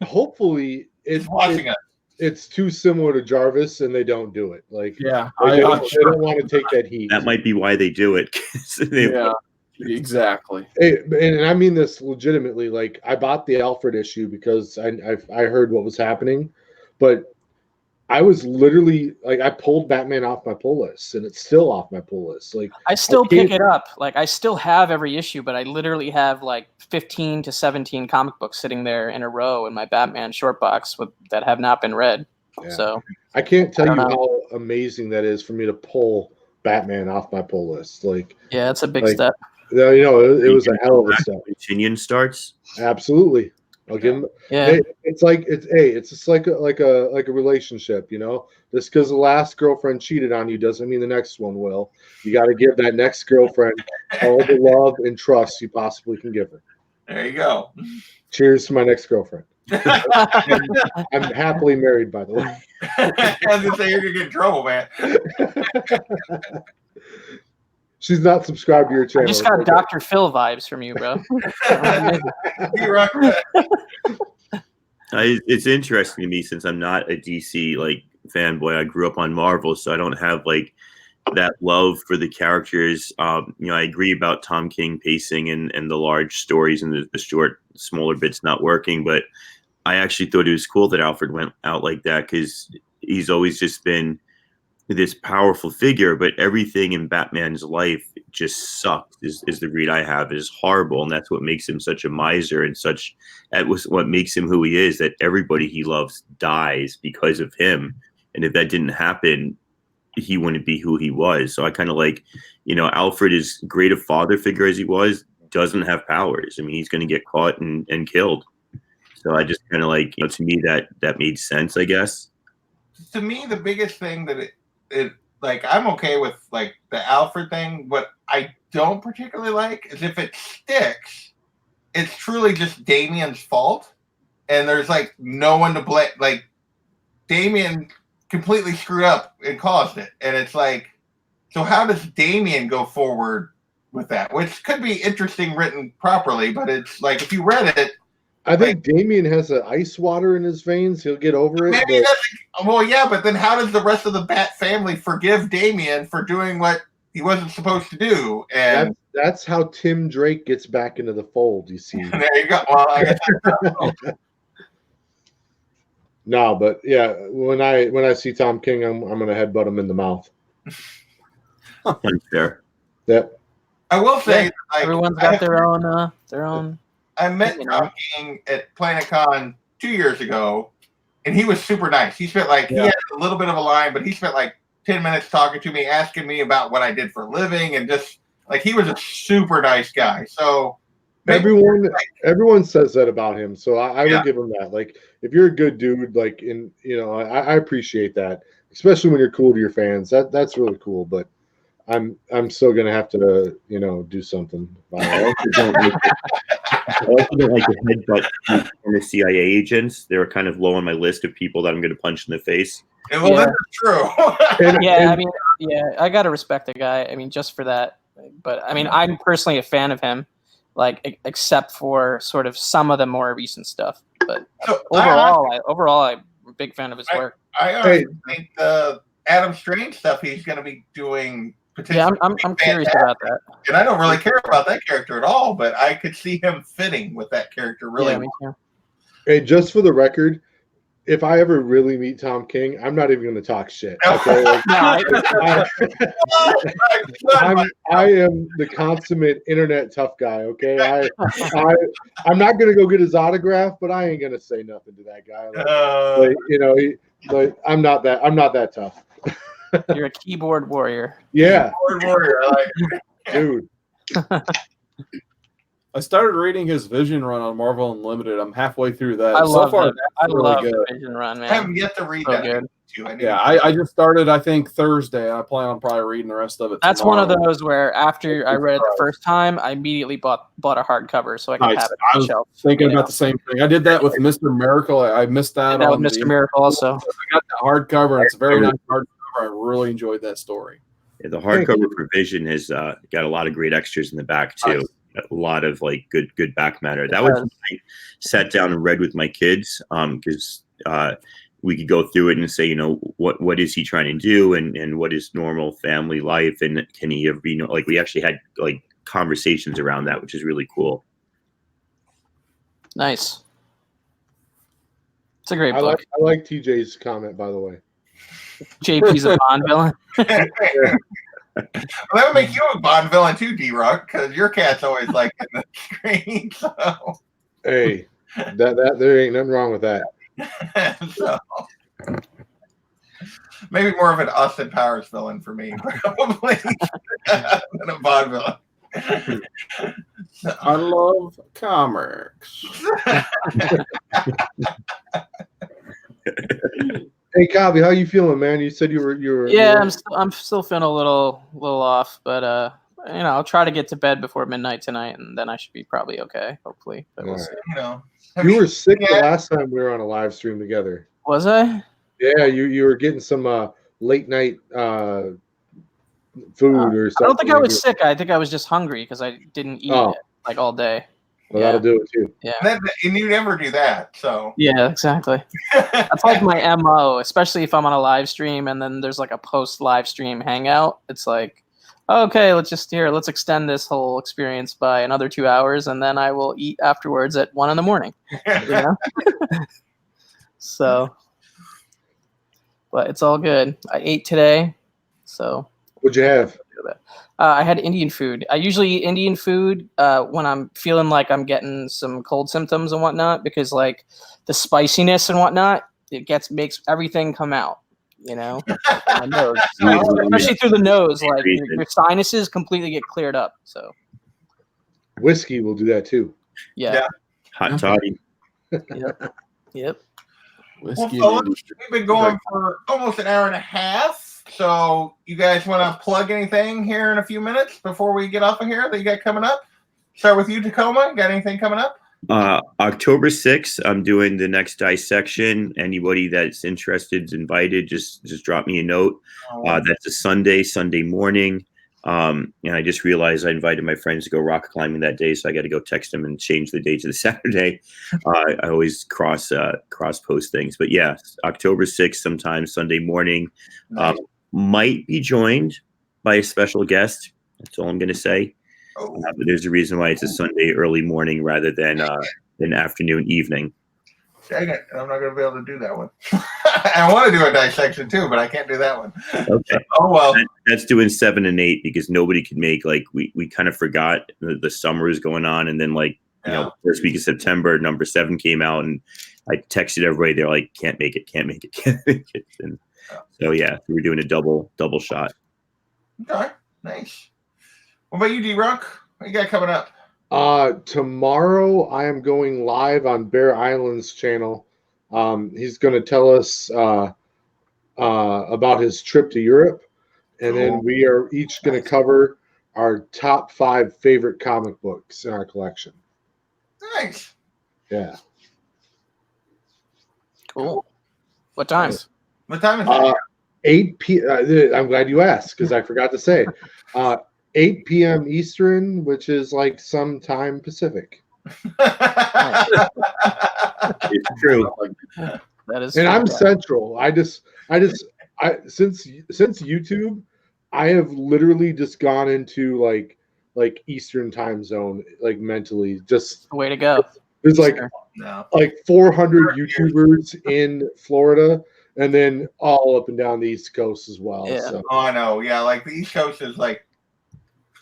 Hopefully, is watching us. it's too similar to Jarvis, and they don't do it. Like, Yeah, they don't want to take that heat. That might be why they do it. Yeah, exactly. Hey, and I mean this legitimately. Like, I bought the Alfred issue because I heard what was happening, but I was literally like, I pulled Batman off my pull list, and it's still off my pull list. Like, I still pick it up. Like I still have every issue, but I literally have like 15 to 17 comic books sitting there in a row in my Batman short box that have not been read. Yeah. So I can't tell you how amazing that is for me to pull Batman off my pull list. Like, yeah, it's a big step. You know, it was a hell of a step. Tinian starts. Absolutely. I'll give him. Yeah. It's just like a relationship, you know. Just because the last girlfriend cheated on you doesn't mean the next one will. You got to give that next girlfriend all the love and trust you possibly can give her. There you go. Cheers to my next girlfriend. I'm happily married, by the way. I was gonna say you're gonna get in trouble, man. She's not subscribed to your channel. I just got Dr. Phil vibes from you, bro. You're right. It's interesting to me since I'm not a DC like fanboy. I grew up on Marvel, so I don't have like that love for the characters. You know, I agree about Tom King pacing and the large stories and the short, smaller bits not working, but I actually thought it was cool that Alfred went out like that because he's always just been this powerful figure, but everything in Batman's life just sucked is the read I have. Is horrible, and that's what makes him such a miser and that was what makes him who he is, that everybody he loves dies because of him. And if that didn't happen, he wouldn't be who he was. So I kind of like, you know, Alfred is great a father figure as he was, doesn't have powers. I mean, he's going to get caught and killed. So I just kind of like, you know, to me that made sense, I guess. To me, the biggest thing that it like, I'm okay with like the Alfred thing. What I don't particularly like is if it sticks, it's truly just Damien's fault, and there's like no one to blame. Like Damien completely screwed up and caused it, and it's like, so how does Damien go forward with that? Which could be interesting written properly, but it's like if you read it. I think Damien has ice water in his veins. He'll get over it. Maybe well, yeah, but then how does the rest of the Bat family forgive Damien for doing what he wasn't supposed to do? And that's how Tim Drake gets back into the fold. You see? There you go. Well, I guess no, but yeah, when I see Tom King, I'm gonna headbutt him in the mouth. Unfair. Yep. I will say, like, everyone's got their own. I met Tom King at Planet Con 2 years ago, and he was super nice. He spent he had a little bit of a line, but he spent like 10 minutes talking to me, asking me about what I did for a living, and just like he was a super nice guy. So everyone says that about him. So I would give him that. Like, if you're a good dude, like I appreciate that, especially when you're cool to your fans. That's really cool. But I'm still gonna have to do something. I also don't like the headbutt former CIA agents. They were kind of low on my list of people that I'm going to punch in the face. Well, that's true. I mean, I got to respect the guy. I mean, just for that. But I mean, I'm personally a fan of him, like except for sort of some of the more recent stuff. But overall, I'm a big fan of his work. I think the Adam Strange stuff he's going to be doing. Yeah, I'm curious about that. And I don't really care about that character at all, but I could see him fitting with that character really well. Me too. Hey, just for the record, if I ever really meet Tom King, I'm not even going to talk shit. Okay? I am the consummate internet tough guy. Okay, I'm not going to go get his autograph, but I ain't going to say nothing to that guy. Like I'm not that tough. You're a keyboard warrior. Yeah, Keyboard warrior, I like it. dude. I started reading his Vision run on Marvel Unlimited. I'm halfway through that. I love so far, that. I really love good. the Vision run, I haven't man. yet to read So that. good. Yeah, I just started, I think, Thursday. I plan on probably reading the rest of it That's tomorrow. one of those where after I read it the first time, I immediately bought a hardcover so I could Nice. have it I on was the shelf. thinking you know? about the same thing. I did that with Mr. Miracle. I missed out Did that on with Mr. Miracle also. I got the hardcover. It's a very nice hardcover. I really enjoyed that story. Yeah, the hardcover provision has got a lot of great extras in the back too. Nice. A lot of like good back matter. That was when I sat down and read with my kids because we could go through it and say, what is he trying to do and what is normal family life and can he ever be like we actually had like conversations around that, which is really cool. Nice. It's a great I book. like TJ's comment, by the way. JP's a Bond villain. Well, that would make you a Bond villain too, D-Rock, because your cat's always like in the screen. So, Hey, that there ain't nothing wrong with that. so maybe more of an Austin Powers villain for me, probably than a Bond villain. So. I love comics. Hey, Kavi, how you feeling, man? You said you were. Yeah, I'm still feeling a little off, but I'll try to get to bed before midnight tonight, and then I should be probably okay. Hopefully, but we'll see. You were sick the last time we were on a live stream together. Was I? Yeah, you were getting some late night food or something. I don't think I was sick. I think I was just hungry because I didn't eat it like all day. Well, that'll do it too. Yeah, and you never do that, so. Yeah, exactly. That's like my MO, especially if I'm on a live stream and then there's like a post live stream hangout. It's like, okay, let's extend this whole experience by another 2 hours, and then I will eat afterwards at 1 a.m. So, but it's all good. I ate today, so. What'd you have? I had Indian food. I usually eat Indian food when I'm feeling like I'm getting some cold symptoms and whatnot, because like the spiciness and whatnot, makes everything come out. My nose, especially through the nose, like your sinuses completely get cleared up. So whiskey will do that too. Yeah. Hot toddy. Yep. Whiskey. Well, we've been going for almost an hour and a half. So you guys want to plug anything here in a few minutes before we get off of here that you got coming up? Start with you, Tacoma. Got anything coming up? October 6th, I'm doing the next dissection. Anybody that's interested is invited. Just drop me a note. That's a Sunday morning. And I just realized I invited my friends to go rock climbing that day, so I got to go text them and change the date to the Saturday. I always cross post things, but yeah, October 6th, sometime Sunday morning. Nice. Might be joined by a special guest. That's all I'm going to say. But there's a reason why it's a Sunday early morning rather than an afternoon evening. Dang it, I'm not going to be able to do that one. I want to do a dissection too, but I can't do that one. Okay. Oh, well. That's doing 7 and 8 because nobody could make, like, we kind of forgot the summer is going on. And then, like, first week of September, number 7 came out and I texted everybody. They're like, can't make it. And so, yeah, we were doing a double shot. Okay, nice. What about you, D-Rock? What you got coming up? Tomorrow I am going live on Bear Island's channel. He's going to tell us about his trip to Europe, and then we are each going to cover our top 5 favorite comic books in our collection. Nice. Yeah. Cool. What time? What time is it? 8 p.m. I'm glad you asked because I forgot to say. 8 p.m. Eastern, which is like sometime Pacific. It's true. That is. And I'm Central. Since YouTube, I have literally just gone into like Eastern time zone, like mentally. Just the way to go. There's like 400 YouTubers in Florida, and then all up and down the East Coast as well. Yeah. So. Oh, I know. Yeah, like the East Coast is like,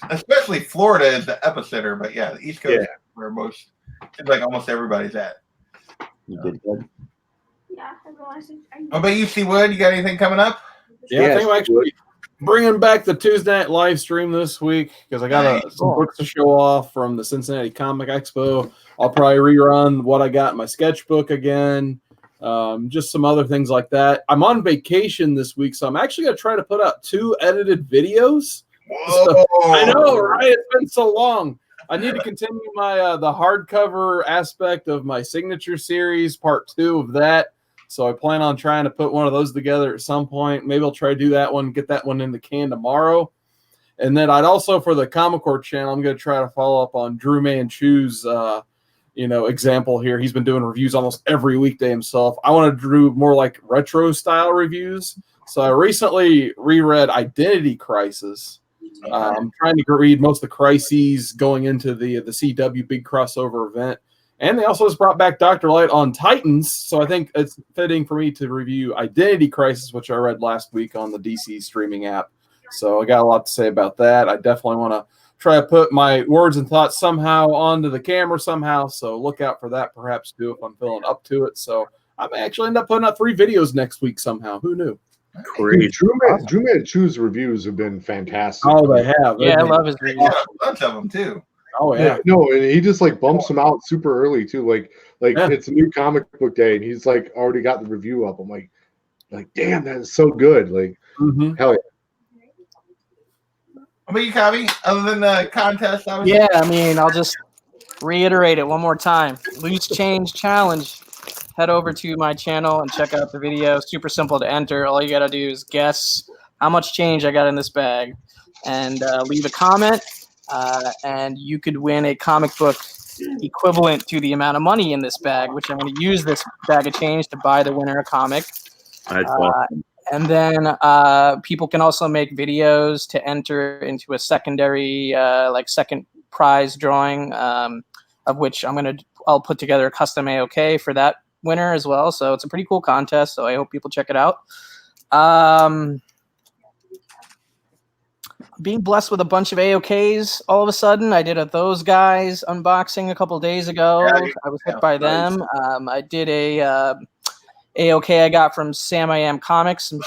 especially Florida is the epicenter, but yeah, the East Coast is where almost everybody's at. You did good. What about you, C. Wood? You got anything coming up? Yeah, I think I'm actually bringing back the Tuesday night live stream this week because I got some books to show off from the Cincinnati Comic Expo. I'll probably rerun what I got in my sketchbook again, just some other things like that. I'm on vacation this week, so I'm actually going to try to put out 2 edited videos. So, I know, right? It's been so long. I need to continue my the hardcover aspect of my signature series, part 2 of that. So I plan on trying to put one of those together at some point. Maybe I'll try to do that one, get that one in the can tomorrow. And then I'd also, for the Comic Core channel, I'm going to try to follow up on Drew Manchu's, example here. He's been doing reviews almost every weekday himself. I want to do more like retro style reviews. So I recently reread Identity Crisis. I'm trying to read most of the crises going into the CW big crossover event. And they also just brought back Dr. Light on Titans, so I think it's fitting for me to review Identity Crisis, which I read last week on the DC streaming app. So I got a lot to say about that. I definitely want to try to put my words and thoughts somehow onto the camera somehow, so look out for that perhaps too if I'm feeling up to it. So I may actually end up putting out 3 videos next week somehow. Who knew? Dude, Drew Manchu's reviews have been fantastic. Oh, they have. Yeah, I love his reviews. A bunch of them too. Oh yeah. No, and he just like bumps them out super early too. Like it's a new comic book day, and he's like already got the review up. I'm like damn, that is so good. Like hell yeah. What about you, Kavi? Other than the contest, I'll just reiterate it one more time. Loose Change Challenge. Head over to my channel and check out the video. Super simple to enter. All you got to do is guess how much change I got in this bag and leave a comment. And you could win a comic book equivalent to the amount of money in this bag, which I'm going to use this bag of change to buy the winner a comic. That's awesome. And then people can also make videos to enter into a secondary, second prize drawing, of which I'll put together a custom AOK for that winner as well. So it's a pretty cool contest. So I hope people check it out. Being blessed with a bunch of AOKs all of a sudden. I did a Those Guys unboxing a couple days ago. I was hit by them. I did a AOK I got from Sam I Am Comics, some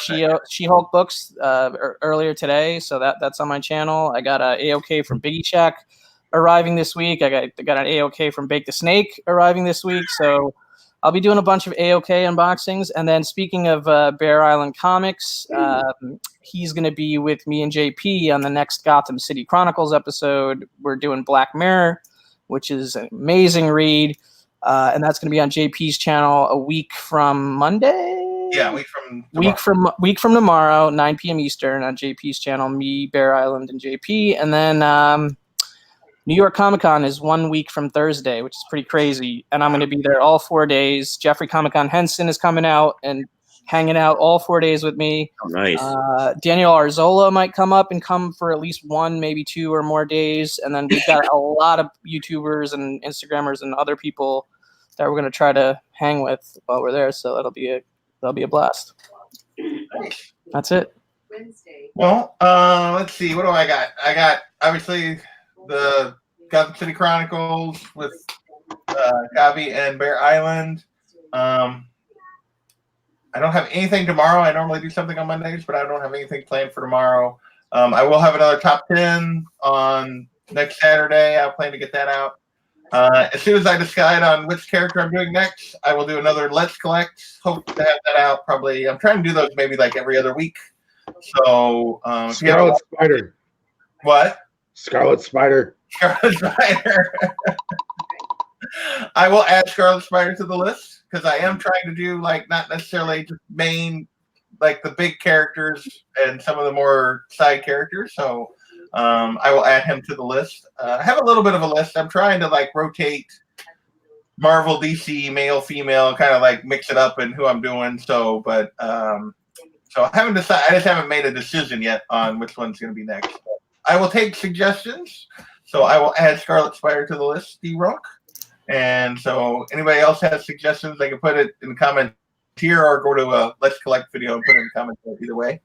She-Hulk books earlier today. So that's on my channel. I got a AOK from Biggie Shack arriving this week. I got an AOK from Bake the Snake arriving this week. So I'll be doing a bunch of AOK unboxings. And then speaking of Bear Island Comics, he's going to be with me and JP on the next Gotham City Chronicles episode. We're doing Black Mirror, which is an amazing read. And that's going to be on JP's channel a week from Monday. Yeah, week from tomorrow, 9 p.m. Eastern on JP's channel, me, Bear Island, and JP. And then New York Comic Con is 1 week from Thursday, which is pretty crazy. And I'm going to be there all 4 days. Jeffrey Comic Con Henson is coming out and hanging out all 4 days with me. Oh, nice. Daniel Arzola might come up and come for at least 1, maybe 2 or more days. And then we've got a lot of YouTubers and Instagrammers and other people that we're going to try to hang with while we're there. So that'll be a blast. That's it. Well, let's see. What do I got? I got obviously the Gotham City Chronicles with Gabi and Bear Island. I don't have anything tomorrow. I normally do something on Mondays, but I don't have anything planned for tomorrow. I will have another top 10 on next Saturday. I plan to get that out. As soon as I decide on which character I'm doing next, I will do another Let's Collect. Hope to have that out probably. I'm trying to do those maybe like every other week. So Scarlet Spider. What? Scarlet Spider. Scarlet Spider. I will add Scarlet Spider to the list because I am trying to do like not necessarily just main like the big characters and some of the more side characters. So I will add him to the list. I have a little bit of a list. I'm trying to like rotate Marvel, DC, male, female, kind of like mix it up and who I'm doing. So, but so I haven't decided. I just haven't made a decision yet on which one's going to be next. But I will take suggestions. So I will add Scarlet Spider to the list, D-Rock. And so anybody else has suggestions, they can put it in the comment here or go to a Let's Collect video and put it in the comments either way.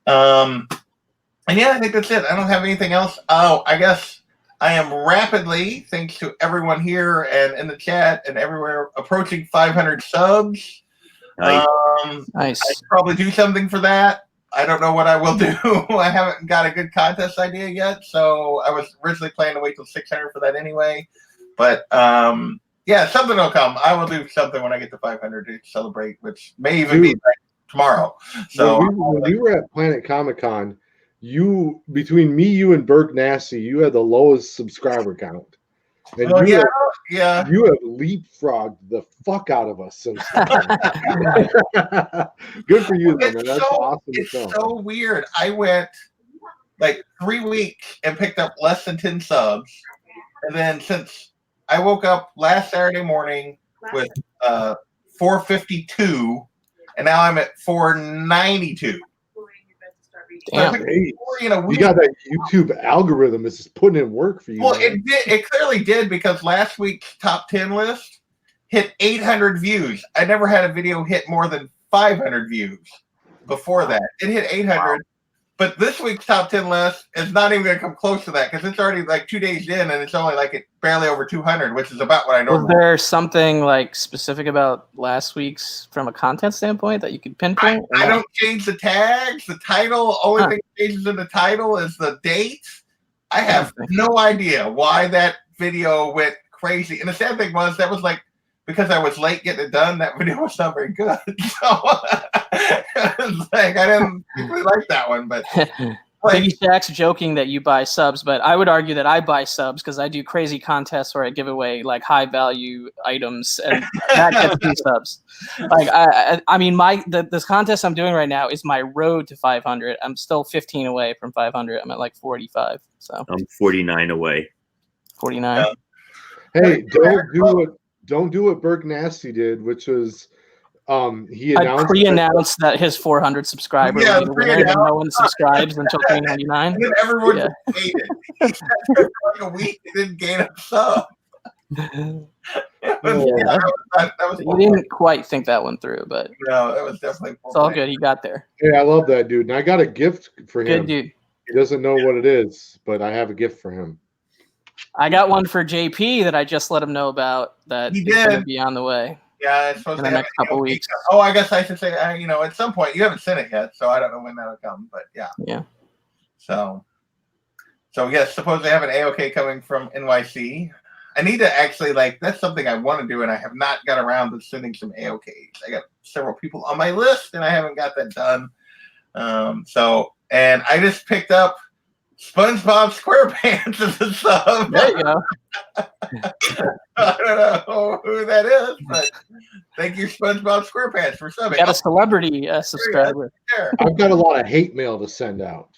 And yeah, I think that's it. I don't have anything else. Oh, I guess I am rapidly, thanks to everyone here and in the chat and everywhere, approaching 500 subs. Nice. Nice. I'd probably do something for that. I don't know what I will do. I haven't got a good contest idea yet, so I was originally planning to wait till 600 for that anyway. But yeah, something will come. I will do something when I get to 500 to celebrate, which may even be like tomorrow. So when we were at Planet Comic-Con, between me, you, and Berg Nasty, you had the lowest subscriber count. And you have leapfrogged the fuck out of us since then. Good for you, man. That's awesome. It's so weird. I went like 3 weeks and picked up less than 10 subs. And then since I woke up last Saturday morning with 452, and now I'm at 492. Damn. Hey, you got that YouTube algorithm is just putting in work for you. Well, man. it clearly did, because last week's top 10 list hit 800 views. I never had a video hit more than 500 views before that. It hit 800, but this week's top 10 list is not even going to come close to that, because it's already like 2 days in, and it's only like barely over 200, which is about what I normally. Was there something like specific about last week's from a content standpoint that you could pinpoint? I don't change the tags, the title. Only thing that changes in the title is the date. I have no idea why that video went crazy. And the sad thing was, that was like, because I was late getting it done, that video was not very good. So it's like, I didn't really like that one, but. Biggie Shack's joking that you buy subs, but I would argue that I buy subs because I do crazy contests where I give away like high value items, and that gets me subs. Like I mean, this contest I'm doing right now is my road to 500. I'm still 15 away from 500. I'm at like 45. So I'm 49 away. 49. Hey, don't do what Berg Nasty did, which was he announced pre-announced that his 400 subscribers will be the winner, and no one subscribes until 399. And then everyone just waited. For like a week, he didn't gain a sub. You didn't quite think that one through, but no, it was definitely. It's all good. He got there. Hey, I love that dude, and I got a gift for him. Good dude. He doesn't know what it is, but I have a gift for him. I got one for JP that I just let him know about. That he is going to did. be on the way. Yeah, it's supposed in to the next couple weeks. Oh, I guess I should say, at some point, you haven't sent it yet, so I don't know when that'll come, but yeah. Yeah. So yes, suppose they have an AOK coming from NYC. I need to actually, that's something I want to do, and I have not got around to sending some AOKs. I got several people on my list, and I haven't got that done. And I just picked up SpongeBob SquarePants as a sub. There you go. I don't know who that is, but thank you, SpongeBob SquarePants, for subbing. Got a celebrity subscriber. I've got a lot of hate mail to send out.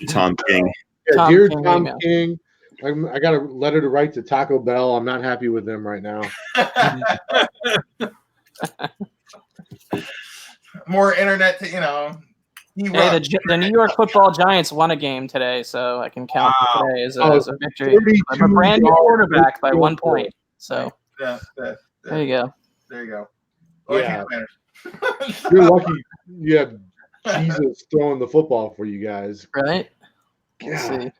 Tom King. Yeah, dear Tom King, I got a letter to write to Taco Bell. I'm not happy with them right now. More internet to, Hey, the New York Football Giants won a game today, so I can count today as a victory. I'm a brand new quarterback by 1 point. So there you go. There you go. Yeah. You're lucky you have Jesus throwing the football for you guys. Right? We'll see.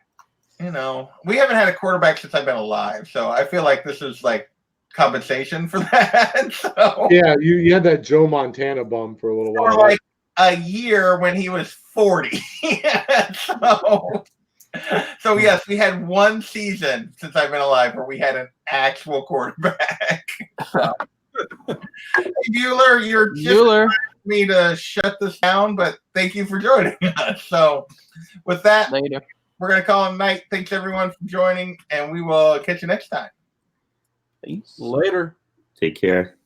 We haven't had a quarterback since I've been alive, so I feel like this is like compensation for that. So. Yeah, you had that Joe Montana bum for a little while. For like a year when he was 40. So yes, we had one season since I've been alive where we had an actual quarterback. So. Bueller, you're just me to shut this down, but thank you for joining us. So with that, we're going to call it a night. Thanks everyone for joining, and we will catch you next time. Peace. Later. Take care.